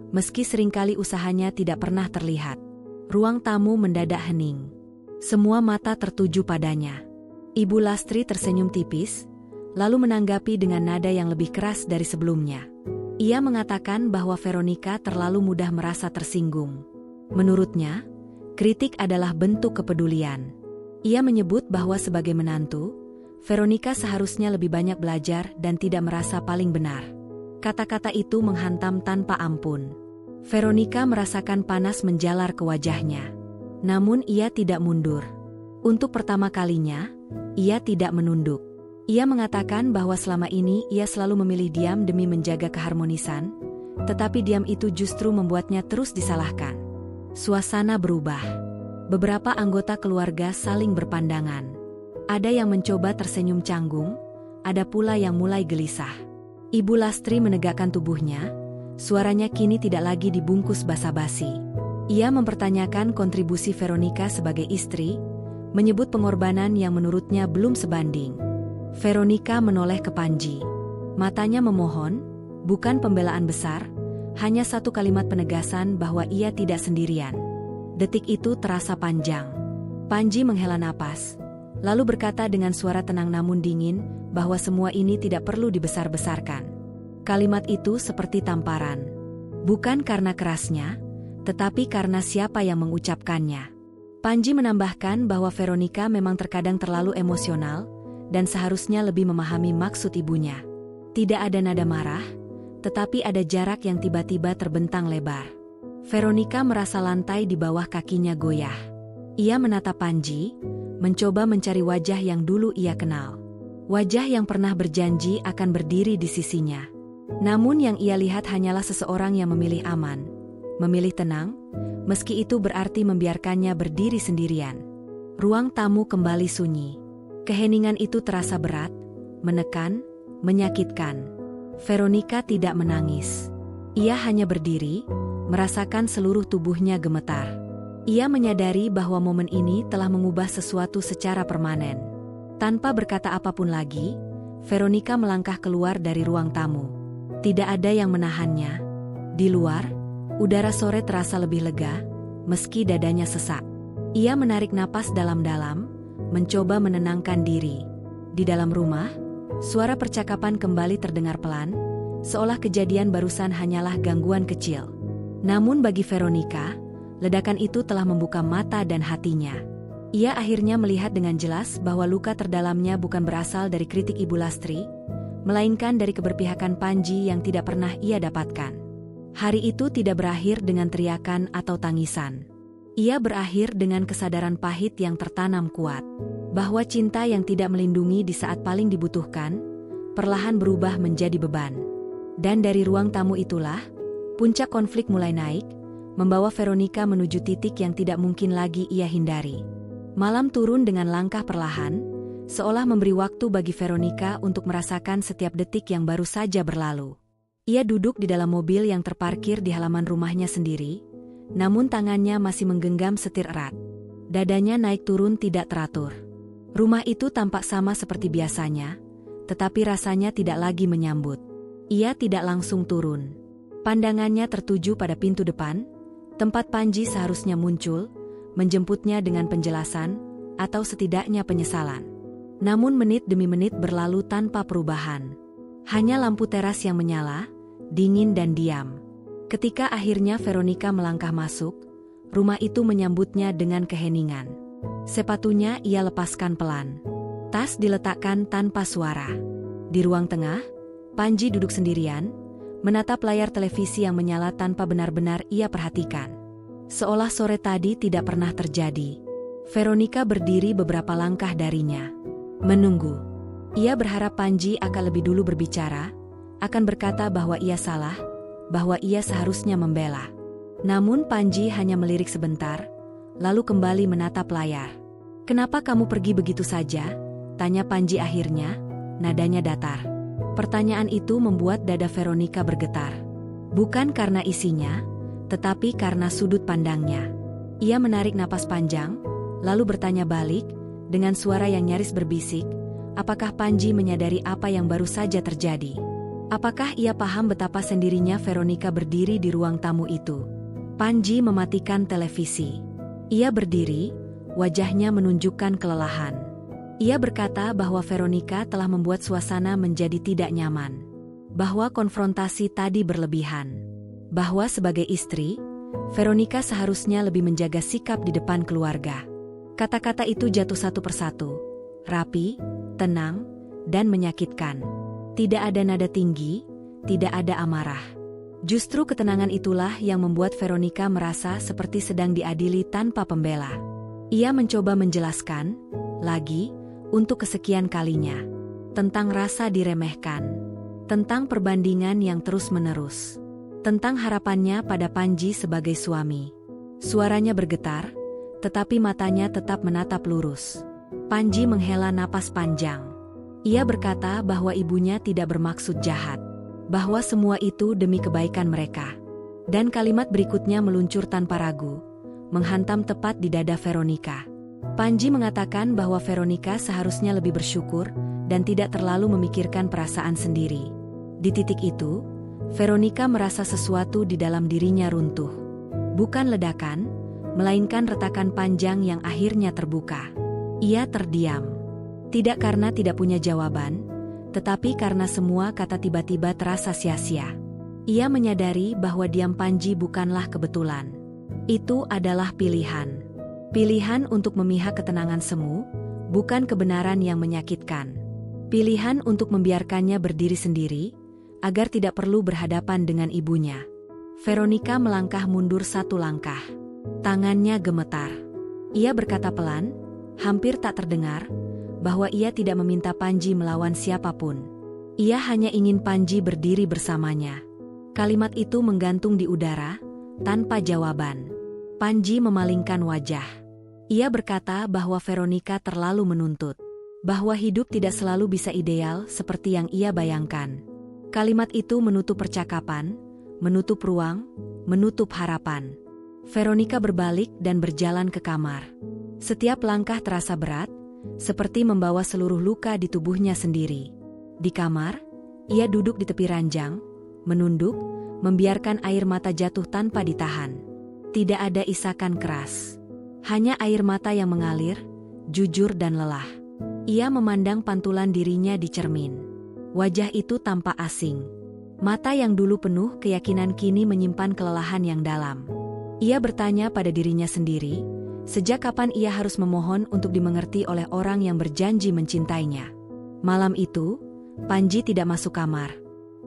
meski seringkali usahanya tidak pernah terlihat. Ruang tamu mendadak hening. Semua mata tertuju padanya. Ibu Lastri tersenyum tipis, lalu menanggapi dengan nada yang lebih keras dari sebelumnya. Ia mengatakan bahwa Veronica terlalu mudah merasa tersinggung. Menurutnya, kritik adalah bentuk kepedulian. Ia menyebut bahwa sebagai menantu, Veronica seharusnya lebih banyak belajar dan tidak merasa paling benar. Kata-kata itu menghantam tanpa ampun. Veronica merasakan panas menjalar ke wajahnya. Namun ia tidak mundur. Untuk pertama kalinya, ia tidak menunduk. Ia mengatakan bahwa selama ini ia selalu memilih diam demi menjaga keharmonisan, tetapi diam itu justru membuatnya terus disalahkan. Suasana berubah. Beberapa anggota keluarga saling berpandangan. Ada yang mencoba tersenyum canggung, ada pula yang mulai gelisah. Ibu Lastri menegakkan tubuhnya, suaranya kini tidak lagi dibungkus basa-basi. Ia mempertanyakan kontribusi Veronica sebagai istri, menyebut pengorbanan yang menurutnya belum sebanding. Veronica menoleh ke Panji. Matanya memohon, bukan pembelaan besar, hanya satu kalimat penegasan bahwa ia tidak sendirian. Detik itu terasa panjang. Panji menghela napas, lalu berkata dengan suara tenang namun dingin, bahwa semua ini tidak perlu dibesar-besarkan. Kalimat itu seperti tamparan. Bukan karena kerasnya, tetapi karena siapa yang mengucapkannya. Panji menambahkan bahwa Veronica memang terkadang terlalu emosional, dan seharusnya lebih memahami maksud ibunya. Tidak ada nada marah, tetapi ada jarak yang tiba-tiba terbentang lebar. Veronica merasa lantai di bawah kakinya goyah. Ia menatap Panji, mencoba mencari wajah yang dulu ia kenal. Wajah yang pernah berjanji akan berdiri di sisinya. Namun yang ia lihat hanyalah seseorang yang memilih aman, memilih tenang, meski itu berarti membiarkannya berdiri sendirian. Ruang tamu kembali sunyi. Keheningan itu terasa berat, menekan, menyakitkan. Veronica tidak menangis. Ia hanya berdiri, merasakan seluruh tubuhnya gemetar. Ia menyadari bahwa momen ini telah mengubah sesuatu secara permanen. Tanpa berkata apapun lagi, Veronica melangkah keluar dari ruang tamu. Tidak ada yang menahannya. Di luar, udara sore terasa lebih lega, meski dadanya sesak. Ia menarik napas dalam-dalam, mencoba menenangkan diri. Di dalam rumah, suara percakapan kembali terdengar pelan, seolah kejadian barusan hanyalah gangguan kecil. Namun bagi Veronica, ledakan itu telah membuka mata dan hatinya. Ia akhirnya melihat dengan jelas bahwa luka terdalamnya bukan berasal dari kritik Ibu Lastri, melainkan dari keberpihakan Panji yang tidak pernah ia dapatkan. Hari itu tidak berakhir dengan teriakan atau tangisan. Ia berakhir dengan kesadaran pahit yang tertanam kuat, bahwa cinta yang tidak melindungi di saat paling dibutuhkan, perlahan berubah menjadi beban. Dan dari ruang tamu itulah, puncak konflik mulai naik, membawa Veronica menuju titik yang tidak mungkin lagi ia hindari. Malam turun dengan langkah perlahan, seolah memberi waktu bagi Veronica untuk merasakan setiap detik yang baru saja berlalu. Ia duduk di dalam mobil yang terparkir di halaman rumahnya sendiri, namun tangannya masih menggenggam setir erat. Dadanya naik turun tidak teratur. Rumah itu tampak sama seperti biasanya, tetapi rasanya tidak lagi menyambut. Ia tidak langsung turun. Pandangannya tertuju pada pintu depan, tempat Panji seharusnya muncul, menjemputnya dengan penjelasan, atau setidaknya penyesalan. Namun menit demi menit berlalu tanpa perubahan. Hanya lampu teras yang menyala, dingin dan diam. Ketika akhirnya Veronica melangkah masuk, rumah itu menyambutnya dengan keheningan. Sepatunya ia lepaskan pelan. Tas diletakkan tanpa suara. Di ruang tengah, Panji duduk sendirian, menatap layar televisi yang menyala tanpa benar-benar ia perhatikan. Seolah sore tadi tidak pernah terjadi. Veronica berdiri beberapa langkah darinya. Menunggu. Ia berharap Panji akan lebih dulu berbicara, akan berkata bahwa ia salah, bahwa ia seharusnya membela. Namun Panji hanya melirik sebentar, lalu kembali menatap layar. "Kenapa kamu pergi begitu saja?" tanya Panji akhirnya, nadanya datar. Pertanyaan itu membuat dada Veronica bergetar. Bukan karena isinya, tetapi karena sudut pandangnya. Ia menarik napas panjang, lalu bertanya balik, dengan suara yang nyaris berbisik, apakah Panji menyadari apa yang baru saja terjadi? Apakah ia paham betapa sendirinya Veronica berdiri di ruang tamu itu? Panji mematikan televisi. Ia berdiri, wajahnya menunjukkan kelelahan. Ia berkata bahwa Veronica telah membuat suasana menjadi tidak nyaman. Bahwa konfrontasi tadi berlebihan. Bahwa sebagai istri, Veronica seharusnya lebih menjaga sikap di depan keluarga. Kata-kata itu jatuh satu persatu, rapi, tenang, dan menyakitkan. Tidak ada nada tinggi, tidak ada amarah. Justru ketenangan itulah yang membuat Veronica merasa seperti sedang diadili tanpa pembela. Ia mencoba menjelaskan, lagi, untuk kesekian kalinya, tentang rasa diremehkan, tentang perbandingan yang terus-menerus. Tentang harapannya pada Panji sebagai suami. Suaranya bergetar, tetapi matanya tetap menatap lurus. Panji menghela napas panjang. Ia berkata bahwa ibunya tidak bermaksud jahat. Bahwa semua itu demi kebaikan mereka. Dan kalimat berikutnya meluncur tanpa ragu, menghantam tepat di dada Veronica. Panji mengatakan bahwa Veronica seharusnya lebih bersyukur dan tidak terlalu memikirkan perasaan sendiri. Di titik itu, Veronica merasa sesuatu di dalam dirinya runtuh. Bukan ledakan, melainkan retakan panjang yang akhirnya terbuka. Ia terdiam. Tidak karena tidak punya jawaban, tetapi karena semua kata tiba-tiba terasa sia-sia. Ia menyadari bahwa diam Panji bukanlah kebetulan. Itu adalah pilihan. Pilihan untuk memihak ketenangan semu, bukan kebenaran yang menyakitkan. Pilihan untuk membiarkannya berdiri sendiri, agar tidak perlu berhadapan dengan ibunya. Veronica melangkah mundur satu langkah. Tangannya gemetar. Ia berkata pelan, hampir tak terdengar, bahwa ia tidak meminta Panji melawan siapapun. Ia hanya ingin Panji berdiri bersamanya. Kalimat itu menggantung di udara, tanpa jawaban. Panji memalingkan wajah. Ia berkata bahwa Veronica terlalu menuntut. Bahwa hidup tidak selalu bisa ideal seperti yang ia bayangkan. Kalimat itu menutup percakapan, menutup ruang, menutup harapan. Veronica berbalik dan berjalan ke kamar. Setiap langkah terasa berat, seperti membawa seluruh luka di tubuhnya sendiri. Di kamar, ia duduk di tepi ranjang, menunduk, membiarkan air mata jatuh tanpa ditahan. Tidak ada isakan keras. Hanya air mata yang mengalir, jujur dan lelah. Ia memandang pantulan dirinya di cermin. Wajah itu tampak asing. Mata yang dulu penuh keyakinan kini menyimpan kelelahan yang dalam. Ia bertanya pada dirinya sendiri, sejak kapan ia harus memohon untuk dimengerti oleh orang yang berjanji mencintainya. Malam itu, Panji tidak masuk kamar.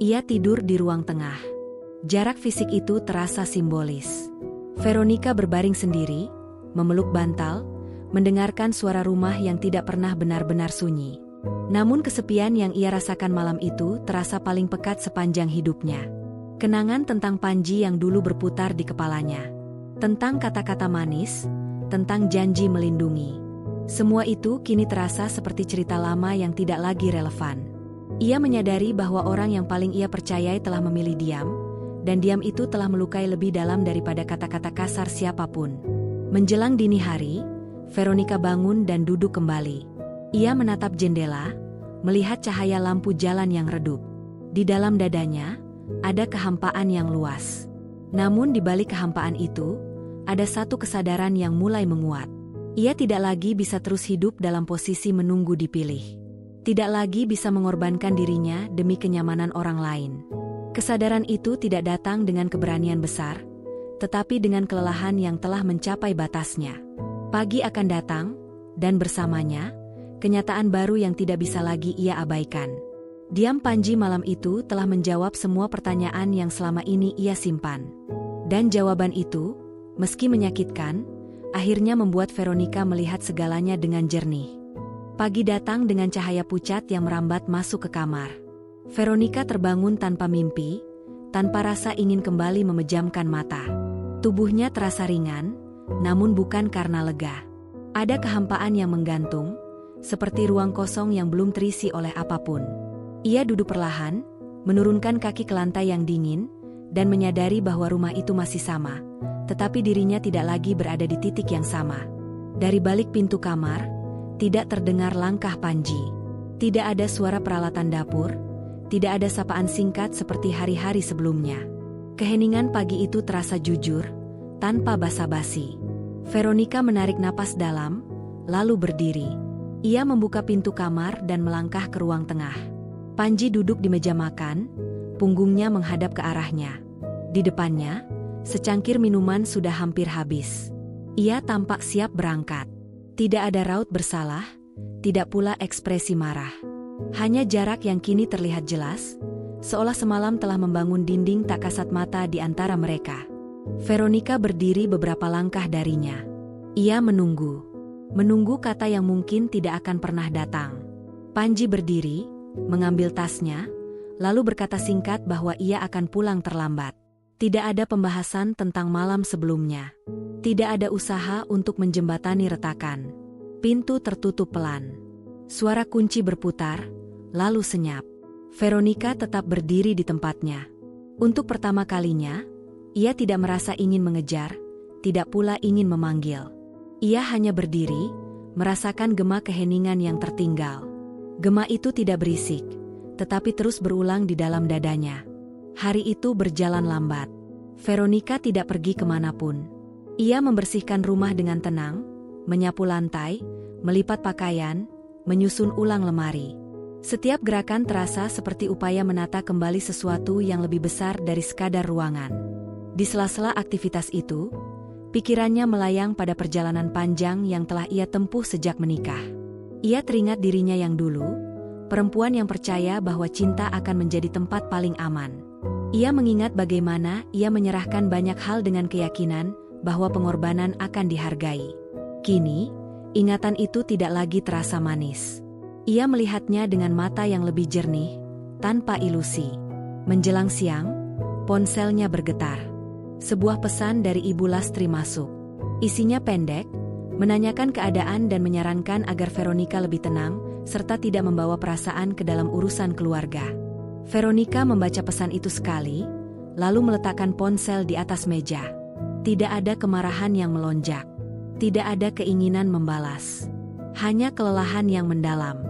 Ia tidur di ruang tengah. Jarak fisik itu terasa simbolis. Veronica berbaring sendiri, memeluk bantal, mendengarkan suara rumah yang tidak pernah benar-benar sunyi. Namun kesepian yang ia rasakan malam itu terasa paling pekat sepanjang hidupnya. Kenangan tentang Panji yang dulu berputar di kepalanya. Tentang kata-kata manis, tentang janji melindungi. Semua itu kini terasa seperti cerita lama yang tidak lagi relevan. Ia menyadari bahwa orang yang paling ia percayai telah memilih diam, dan diam itu telah melukai lebih dalam daripada kata-kata kasar siapapun. Menjelang dini hari, Veronica bangun dan duduk kembali. Ia menatap jendela, melihat cahaya lampu jalan yang redup. Di dalam dadanya, ada kehampaan yang luas. Namun di balik kehampaan itu, ada satu kesadaran yang mulai menguat. Ia tidak lagi bisa terus hidup dalam posisi menunggu dipilih. Tidak lagi bisa mengorbankan dirinya demi kenyamanan orang lain. Kesadaran itu tidak datang dengan keberanian besar, tetapi dengan kelelahan yang telah mencapai batasnya. Pagi akan datang, dan bersamanya, kenyataan baru yang tidak bisa lagi ia abaikan. Diam Panji malam itu telah menjawab semua pertanyaan yang selama ini ia simpan. Dan jawaban itu, meski menyakitkan, akhirnya membuat Veronica melihat segalanya dengan jernih. Pagi datang dengan cahaya pucat yang merambat masuk ke kamar. Veronica terbangun tanpa mimpi, tanpa rasa ingin kembali memejamkan mata. Tubuhnya terasa ringan, namun bukan karena lega. Ada kehampaan yang menggantung, seperti ruang kosong yang belum terisi oleh apapun. Ia duduk perlahan, menurunkan kaki ke lantai yang dingin, dan menyadari bahwa rumah itu masih sama. Tetapi dirinya tidak lagi berada di titik yang sama. Dari balik pintu kamar, tidak terdengar langkah Panji. Tidak ada suara peralatan dapur, tidak ada sapaan singkat seperti hari-hari sebelumnya. Keheningan pagi itu terasa jujur, tanpa basa-basi. Veronica menarik napas dalam, lalu berdiri. Ia membuka pintu kamar dan melangkah ke ruang tengah. Panji duduk di meja makan, punggungnya menghadap ke arahnya. Di depannya, secangkir minuman sudah hampir habis. Ia tampak siap berangkat. Tidak ada raut bersalah, tidak pula ekspresi marah. Hanya jarak yang kini terlihat jelas, seolah semalam telah membangun dinding tak kasat mata di antara mereka. Veronica berdiri beberapa langkah darinya. Ia menunggu. Menunggu kata yang mungkin tidak akan pernah datang. Panji berdiri, mengambil tasnya, lalu berkata singkat bahwa ia akan pulang terlambat. Tidak ada pembahasan tentang malam sebelumnya. Tidak ada usaha untuk menjembatani retakan. Pintu tertutup pelan. Suara kunci berputar, lalu senyap. Veronica tetap berdiri di tempatnya. Untuk pertama kalinya, ia tidak merasa ingin mengejar, tidak pula ingin memanggil. Ia hanya berdiri, merasakan gema keheningan yang tertinggal. Gema itu tidak berisik, tetapi terus berulang di dalam dadanya. Hari itu berjalan lambat. Veronica tidak pergi kemanapun. Ia membersihkan rumah dengan tenang, menyapu lantai, melipat pakaian, menyusun ulang lemari. Setiap gerakan terasa seperti upaya menata kembali sesuatu yang lebih besar dari sekadar ruangan. Di sela-sela aktivitas itu, pikirannya melayang pada perjalanan panjang yang telah ia tempuh sejak menikah. Ia teringat dirinya yang dulu, perempuan yang percaya bahwa cinta akan menjadi tempat paling aman. Ia mengingat bagaimana ia menyerahkan banyak hal dengan keyakinan bahwa pengorbanan akan dihargai. Kini, ingatan itu tidak lagi terasa manis. Ia melihatnya dengan mata yang lebih jernih, tanpa ilusi. Menjelang siang, ponselnya bergetar. Sebuah pesan dari Ibu Lastri masuk. Isinya pendek, menanyakan keadaan dan menyarankan agar Veronica lebih tenang, serta tidak membawa perasaan ke dalam urusan keluarga. Veronica membaca pesan itu sekali, lalu meletakkan ponsel di atas meja. Tidak ada kemarahan yang melonjak. Tidak ada keinginan membalas. Hanya kelelahan yang mendalam.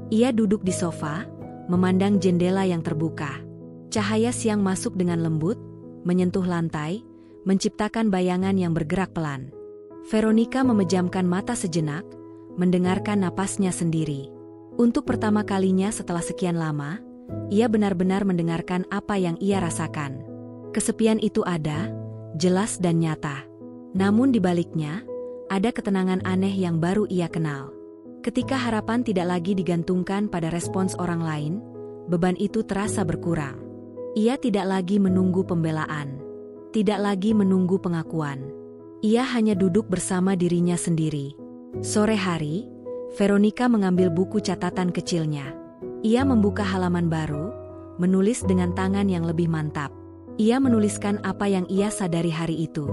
Ia duduk di sofa, memandang jendela yang terbuka. Cahaya siang masuk dengan lembut, menyentuh lantai, menciptakan bayangan yang bergerak pelan. Veronica memejamkan mata sejenak, mendengarkan napasnya sendiri. Untuk pertama kalinya setelah sekian lama, ia benar-benar mendengarkan apa yang ia rasakan. Kesepian itu ada, jelas dan nyata. Namun di baliknya, ada ketenangan aneh yang baru ia kenal. Ketika harapan tidak lagi digantungkan pada respons orang lain, beban itu terasa berkurang. Ia tidak lagi menunggu pembelaan, tidak lagi menunggu pengakuan. Ia hanya duduk bersama dirinya sendiri. Sore hari, Veronica mengambil buku catatan kecilnya. Ia membuka halaman baru, menulis dengan tangan yang lebih mantap. Ia menuliskan apa yang ia sadari hari itu.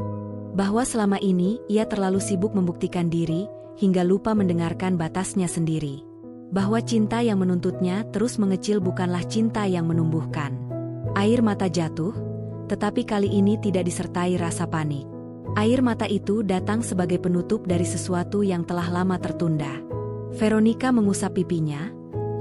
Bahwa selama ini ia terlalu sibuk membuktikan diri, hingga lupa mendengarkan batasnya sendiri. Bahwa cinta yang menuntutnya terus mengecil bukanlah cinta yang menumbuhkan. Air mata jatuh, tetapi kali ini tidak disertai rasa panik. Air mata itu datang sebagai penutup dari sesuatu yang telah lama tertunda. Veronica mengusap pipinya,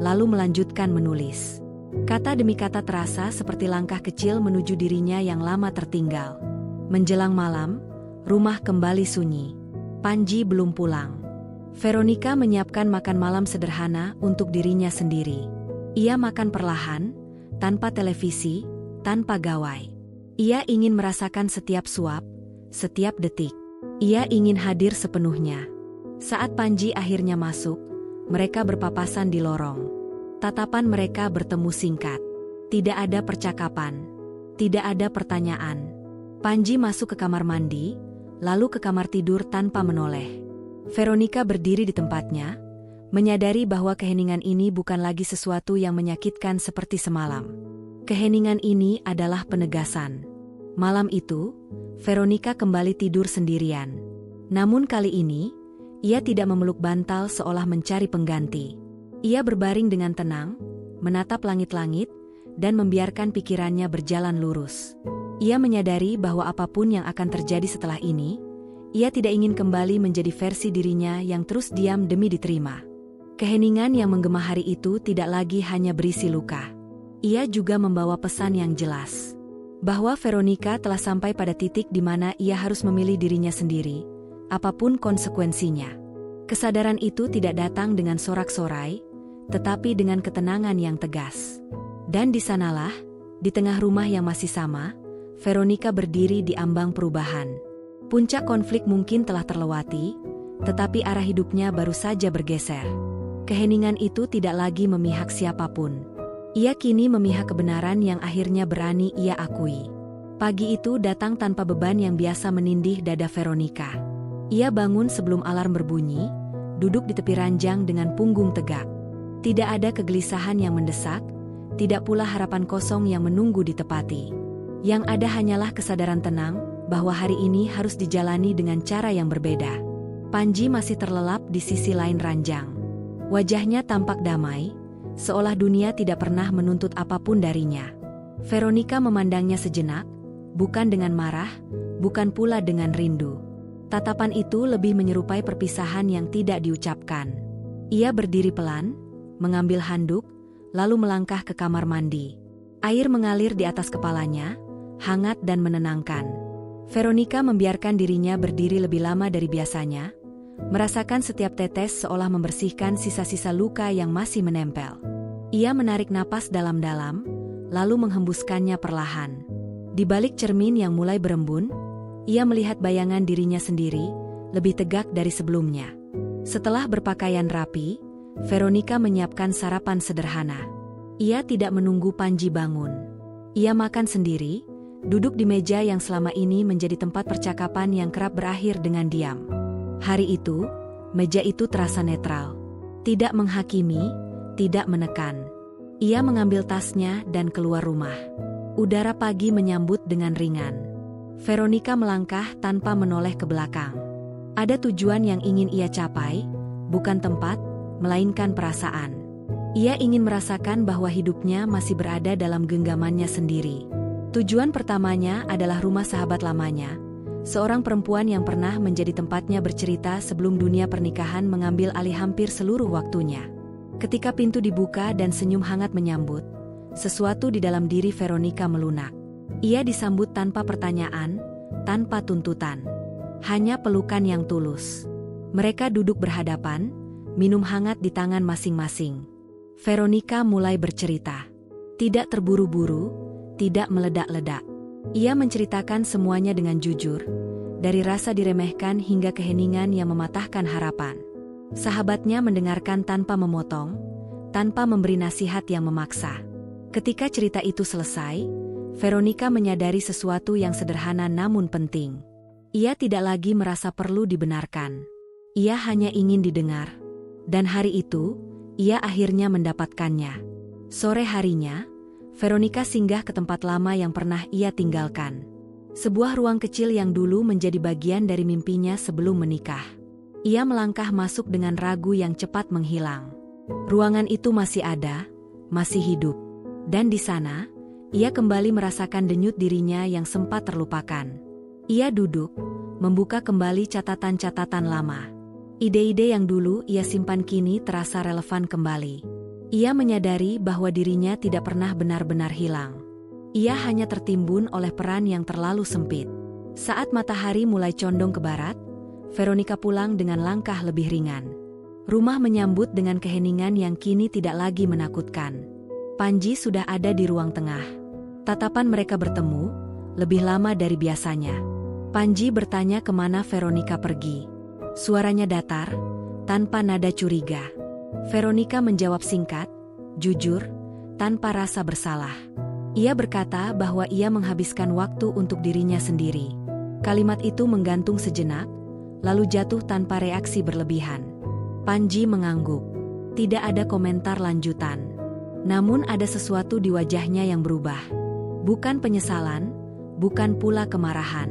lalu melanjutkan menulis. Kata demi kata terasa seperti langkah kecil menuju dirinya yang lama tertinggal. Menjelang malam, rumah kembali sunyi. Panji belum pulang. Veronica menyiapkan makan malam sederhana untuk dirinya sendiri. Ia makan perlahan, tanpa televisi, tanpa gawai. Ia ingin merasakan setiap suap, setiap detik. Ia ingin hadir sepenuhnya. Saat Panji akhirnya masuk, mereka berpapasan di lorong. Tatapan mereka bertemu singkat. Tidak ada percakapan. Tidak ada pertanyaan. Panji masuk ke kamar mandi, lalu ke kamar tidur tanpa menoleh. Veronica berdiri di tempatnya, menyadari bahwa keheningan ini bukan lagi sesuatu yang menyakitkan seperti semalam. Keheningan ini adalah penegasan. Malam itu, Veronica kembali tidur sendirian. Namun kali ini, ia tidak memeluk bantal seolah mencari pengganti. Ia berbaring dengan tenang, menatap langit-langit, dan membiarkan pikirannya berjalan lurus. Ia menyadari bahwa apapun yang akan terjadi setelah ini, ia tidak ingin kembali menjadi versi dirinya yang terus diam demi diterima. Keheningan yang menggema hari itu tidak lagi hanya berisi luka. Ia juga membawa pesan yang jelas. Bahwa Veronica telah sampai pada titik di mana ia harus memilih dirinya sendiri, apapun konsekuensinya. Kesadaran itu tidak datang dengan sorak-sorai, tetapi dengan ketenangan yang tegas. Dan di sanalah, di tengah rumah yang masih sama, Veronica berdiri di ambang perubahan. Puncak konflik mungkin telah terlewati, tetapi arah hidupnya baru saja bergeser. Keheningan itu tidak lagi memihak siapapun. Ia kini memihak kebenaran yang akhirnya berani ia akui. Pagi itu datang tanpa beban yang biasa menindih dada Veronica. Ia bangun sebelum alarm berbunyi, duduk di tepi ranjang dengan punggung tegak. Tidak ada kegelisahan yang mendesak, tidak pula harapan kosong yang menunggu ditepati. Yang ada hanyalah kesadaran tenang, bahwa hari ini harus dijalani dengan cara yang berbeda. Panji masih terlelap di sisi lain ranjang. Wajahnya tampak damai, seolah dunia tidak pernah menuntut apapun darinya. Veronica memandangnya sejenak, bukan dengan marah, bukan pula dengan rindu. Tatapan itu lebih menyerupai perpisahan yang tidak diucapkan. Ia berdiri pelan, mengambil handuk, lalu melangkah ke kamar mandi. Air mengalir di atas kepalanya, hangat dan menenangkan. Veronica membiarkan dirinya berdiri lebih lama dari biasanya, merasakan setiap tetes seolah membersihkan sisa-sisa luka yang masih menempel. Ia menarik napas dalam-dalam, lalu menghembuskannya perlahan. Di balik cermin yang mulai berembun, ia melihat bayangan dirinya sendiri, lebih tegak dari sebelumnya. Setelah berpakaian rapi, Veronica menyiapkan sarapan sederhana. Ia tidak menunggu Panji bangun. Ia makan sendiri, duduk di meja yang selama ini menjadi tempat percakapan yang kerap berakhir dengan diam. Hari itu, meja itu terasa netral. Tidak menghakimi, tidak menekan. Ia mengambil tasnya dan keluar rumah. Udara pagi menyambut dengan ringan. Veronica melangkah tanpa menoleh ke belakang. Ada tujuan yang ingin ia capai, bukan tempat, melainkan perasaan. Ia ingin merasakan bahwa hidupnya masih berada dalam genggamannya sendiri. Tujuan pertamanya adalah rumah sahabat lamanya, seorang perempuan yang pernah menjadi tempatnya bercerita sebelum dunia pernikahan mengambil alih hampir seluruh waktunya. Ketika pintu dibuka dan senyum hangat menyambut, sesuatu di dalam diri Veronica melunak. Ia disambut tanpa pertanyaan, tanpa tuntutan. Hanya pelukan yang tulus. Mereka duduk berhadapan, minum hangat di tangan masing-masing. Veronica mulai bercerita. Tidak terburu-buru, tidak meledak-ledak. Ia menceritakan semuanya dengan jujur, dari rasa diremehkan hingga keheningan yang mematahkan harapan. Sahabatnya mendengarkan tanpa memotong, tanpa memberi nasihat yang memaksa. Ketika cerita itu selesai, Veronica menyadari sesuatu yang sederhana namun penting. Ia tidak lagi merasa perlu dibenarkan. Ia hanya ingin didengar. Dan hari itu, ia akhirnya mendapatkannya. Sore harinya, Veronica singgah ke tempat lama yang pernah ia tinggalkan. Sebuah ruang kecil yang dulu menjadi bagian dari mimpinya sebelum menikah. Ia melangkah masuk dengan ragu yang cepat menghilang. Ruangan itu masih ada, masih hidup. Dan di sana, ia kembali merasakan denyut dirinya yang sempat terlupakan. Ia duduk, membuka kembali catatan-catatan lama. Ide-ide yang dulu ia simpan kini terasa relevan kembali. Ia menyadari bahwa dirinya tidak pernah benar-benar hilang. Ia hanya tertimbun oleh peran yang terlalu sempit. Saat matahari mulai condong ke barat, Veronica pulang dengan langkah lebih ringan. Rumah menyambut dengan keheningan yang kini tidak lagi menakutkan. Panji sudah ada di ruang tengah. Tatapan mereka bertemu, lebih lama dari biasanya. Panji bertanya kemana Veronica pergi. Suaranya datar, tanpa nada curiga. Veronica menjawab singkat, jujur, tanpa rasa bersalah. Ia berkata bahwa ia menghabiskan waktu untuk dirinya sendiri. Kalimat itu menggantung sejenak, lalu jatuh tanpa reaksi berlebihan. Panji mengangguk. Tidak ada komentar lanjutan. Namun ada sesuatu di wajahnya yang berubah. Bukan penyesalan, bukan pula kemarahan.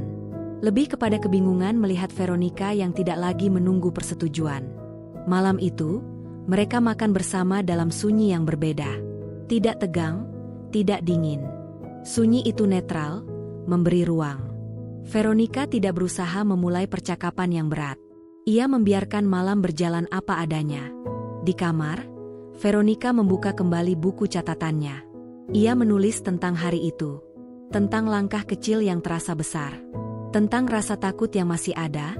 Lebih kepada kebingungan melihat Veronica yang tidak lagi menunggu persetujuan. Malam itu, mereka makan bersama dalam sunyi yang berbeda. Tidak tegang, tidak dingin. Sunyi itu netral, memberi ruang. Veronica tidak berusaha memulai percakapan yang berat. Ia membiarkan malam berjalan apa adanya. Di kamar, Veronica membuka kembali buku catatannya. Ia menulis tentang hari itu. Tentang langkah kecil yang terasa besar. Tentang rasa takut yang masih ada,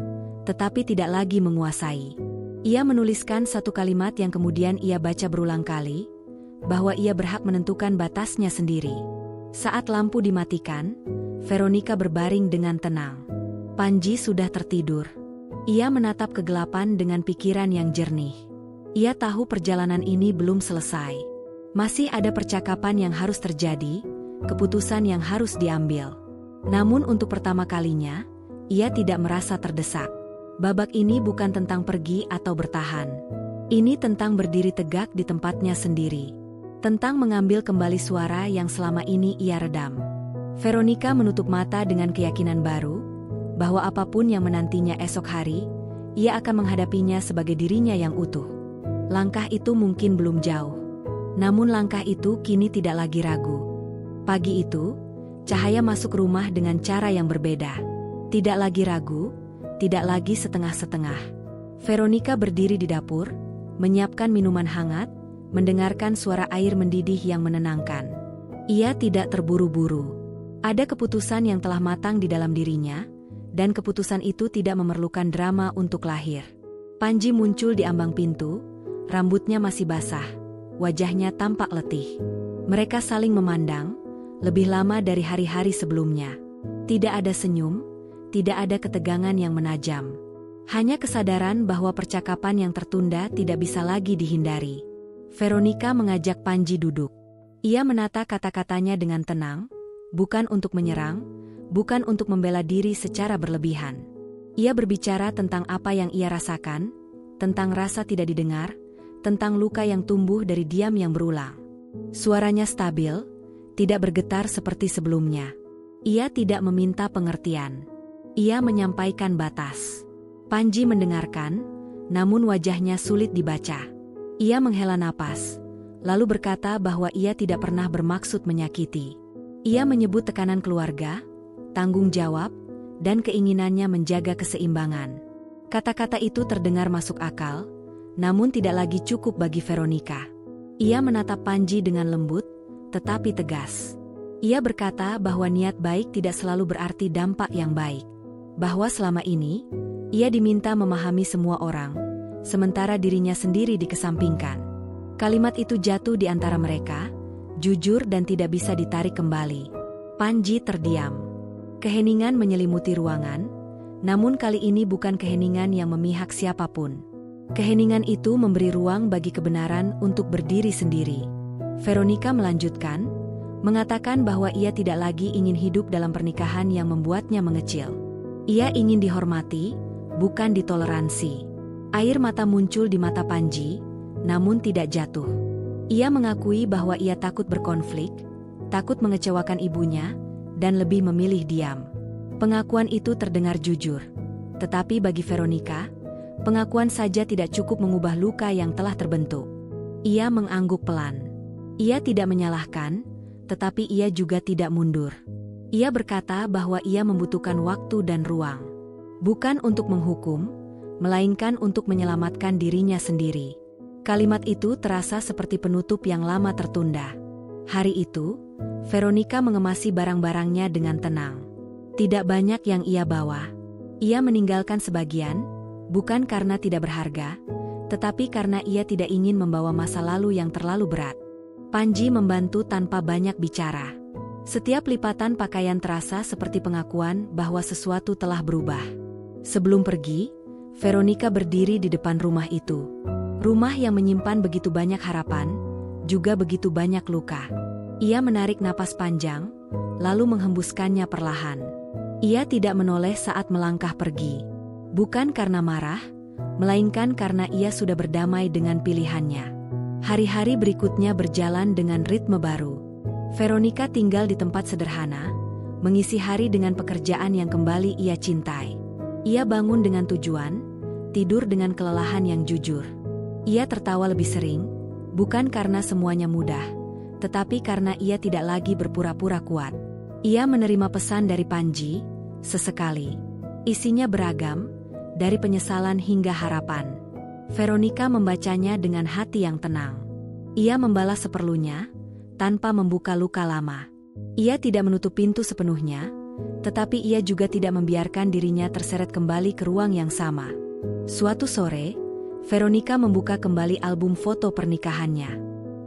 tetapi tidak lagi menguasai. Ia menuliskan satu kalimat yang kemudian ia baca berulang kali, bahwa ia berhak menentukan batasnya sendiri. Saat lampu dimatikan, Veronica berbaring dengan tenang. Panji sudah tertidur. Ia menatap kegelapan dengan pikiran yang jernih. Ia tahu perjalanan ini belum selesai. Masih ada percakapan yang harus terjadi, keputusan yang harus diambil. Namun untuk pertama kalinya, ia tidak merasa terdesak. Babak ini bukan tentang pergi atau bertahan. Ini tentang berdiri tegak di tempatnya sendiri. Tentang mengambil kembali suara yang selama ini ia redam. Veronica menutup mata dengan keyakinan baru, bahwa apapun yang menantinya esok hari, ia akan menghadapinya sebagai dirinya yang utuh. Langkah itu mungkin belum jauh. Namun langkah itu kini tidak lagi ragu. Pagi itu, cahaya masuk rumah dengan cara yang berbeda. Tidak lagi ragu, tidak lagi setengah-setengah. Veronica berdiri di dapur, menyiapkan minuman hangat, mendengarkan suara air mendidih yang menenangkan. Ia tidak terburu-buru. Ada keputusan yang telah matang di dalam dirinya, dan keputusan itu tidak memerlukan drama untuk lahir. Panji muncul di ambang pintu, rambutnya masih basah, wajahnya tampak letih. Mereka saling memandang, lebih lama dari hari-hari sebelumnya. Tidak ada senyum, tidak ada ketegangan yang menajam. Hanya kesadaran bahwa percakapan yang tertunda tidak bisa lagi dihindari. Veronica mengajak Panji duduk. Ia menata kata-katanya dengan tenang, bukan untuk menyerang, bukan untuk membela diri secara berlebihan. Ia berbicara tentang apa yang ia rasakan, tentang rasa tidak didengar, tentang luka yang tumbuh dari diam yang berulang. Suaranya stabil, tidak bergetar seperti sebelumnya. Ia tidak meminta pengertian. Ia menyampaikan batas. Panji mendengarkan, namun wajahnya sulit dibaca. Ia menghela napas, lalu berkata bahwa ia tidak pernah bermaksud menyakiti. Ia menyebut tekanan keluarga, tanggung jawab, dan keinginannya menjaga keseimbangan. Kata-kata itu terdengar masuk akal, namun tidak lagi cukup bagi Veronica. Ia menatap Panji dengan lembut, tetapi tegas. Ia berkata bahwa niat baik tidak selalu berarti dampak yang baik. Bahwa selama ini, ia diminta memahami semua orang, sementara dirinya sendiri dikesampingkan. Kalimat itu jatuh di antara mereka, jujur dan tidak bisa ditarik kembali. Panji terdiam. Keheningan menyelimuti ruangan, namun kali ini bukan keheningan yang memihak siapapun. Keheningan itu memberi ruang bagi kebenaran untuk berdiri sendiri. Veronica melanjutkan, mengatakan bahwa ia tidak lagi ingin hidup dalam pernikahan yang membuatnya mengecil. Ia ingin dihormati, bukan ditoleransi. Air mata muncul di mata Panji, namun tidak jatuh. Ia mengakui bahwa ia takut berkonflik, takut mengecewakan ibunya, dan lebih memilih diam. Pengakuan itu terdengar jujur. Tetapi bagi Veronica, pengakuan saja tidak cukup mengubah luka yang telah terbentuk. Ia mengangguk pelan. Ia tidak menyalahkan, tetapi ia juga tidak mundur. Ia berkata bahwa ia membutuhkan waktu dan ruang. Bukan untuk menghukum, melainkan untuk menyelamatkan dirinya sendiri. Kalimat itu terasa seperti penutup yang lama tertunda. Hari itu, Veronica mengemasi barang-barangnya dengan tenang. Tidak banyak yang ia bawa. Ia meninggalkan sebagian, bukan karena tidak berharga, tetapi karena ia tidak ingin membawa masa lalu yang terlalu berat. Panji membantu tanpa banyak bicara. Setiap lipatan pakaian terasa seperti pengakuan bahwa sesuatu telah berubah. Sebelum pergi, Veronica berdiri di depan rumah itu. Rumah yang menyimpan begitu banyak harapan, juga begitu banyak luka. Ia menarik napas panjang, lalu menghembuskannya perlahan. Ia tidak menoleh saat melangkah pergi. Bukan karena marah, melainkan karena ia sudah berdamai dengan pilihannya. Hari-hari berikutnya berjalan dengan ritme baru. Veronica tinggal di tempat sederhana, mengisi hari dengan pekerjaan yang kembali ia cintai. Ia bangun dengan tujuan, tidur dengan kelelahan yang jujur. Ia tertawa lebih sering, bukan karena semuanya mudah, tetapi karena ia tidak lagi berpura-pura kuat. Ia menerima pesan dari Panji, sesekali. Isinya beragam, dari penyesalan hingga harapan. Veronica membacanya dengan hati yang tenang. Ia membalas seperlunya, tanpa membuka luka lama. Ia tidak menutup pintu sepenuhnya, tetapi ia juga tidak membiarkan dirinya terseret kembali ke ruang yang sama. Suatu sore, Veronica membuka kembali album foto pernikahannya.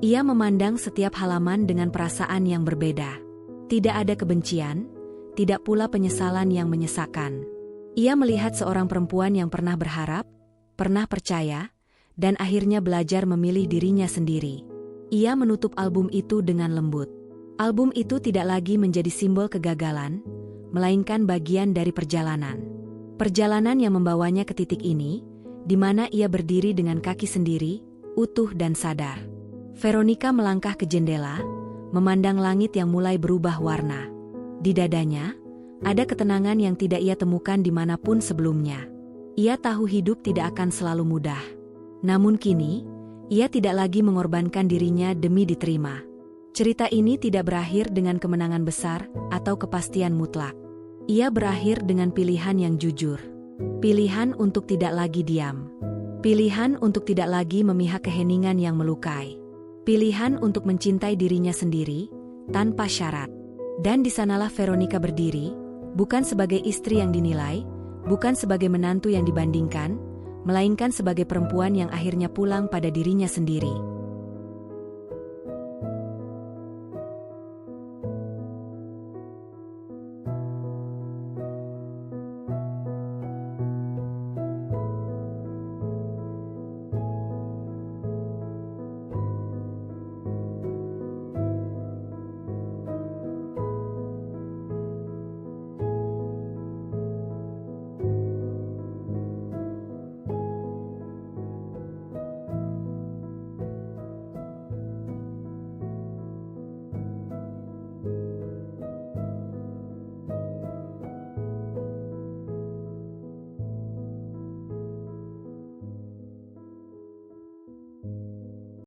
Ia memandang setiap halaman dengan perasaan yang berbeda. Tidak ada kebencian, tidak pula penyesalan yang menyesakkan. Ia melihat seorang perempuan yang pernah berharap, pernah percaya, dan akhirnya belajar memilih dirinya sendiri. Ia menutup album itu dengan lembut. Album itu tidak lagi menjadi simbol kegagalan, melainkan bagian dari perjalanan. Perjalanan yang membawanya ke titik ini, di mana ia berdiri dengan kaki sendiri, utuh dan sadar. Veronica melangkah ke jendela, memandang langit yang mulai berubah warna. Di dadanya, ada ketenangan yang tidak ia temukan dimanapun sebelumnya. Ia tahu hidup tidak akan selalu mudah. Namun kini, ia tidak lagi mengorbankan dirinya demi diterima. Cerita ini tidak berakhir dengan kemenangan besar atau kepastian mutlak. Ia berakhir dengan pilihan yang jujur. Pilihan untuk tidak lagi diam. Pilihan untuk tidak lagi memihak keheningan yang melukai. Pilihan untuk mencintai dirinya sendiri, tanpa syarat. Dan di sanalah Veronica berdiri, bukan sebagai istri yang dinilai, bukan sebagai menantu yang dibandingkan, melainkan sebagai perempuan yang akhirnya pulang pada dirinya sendiri.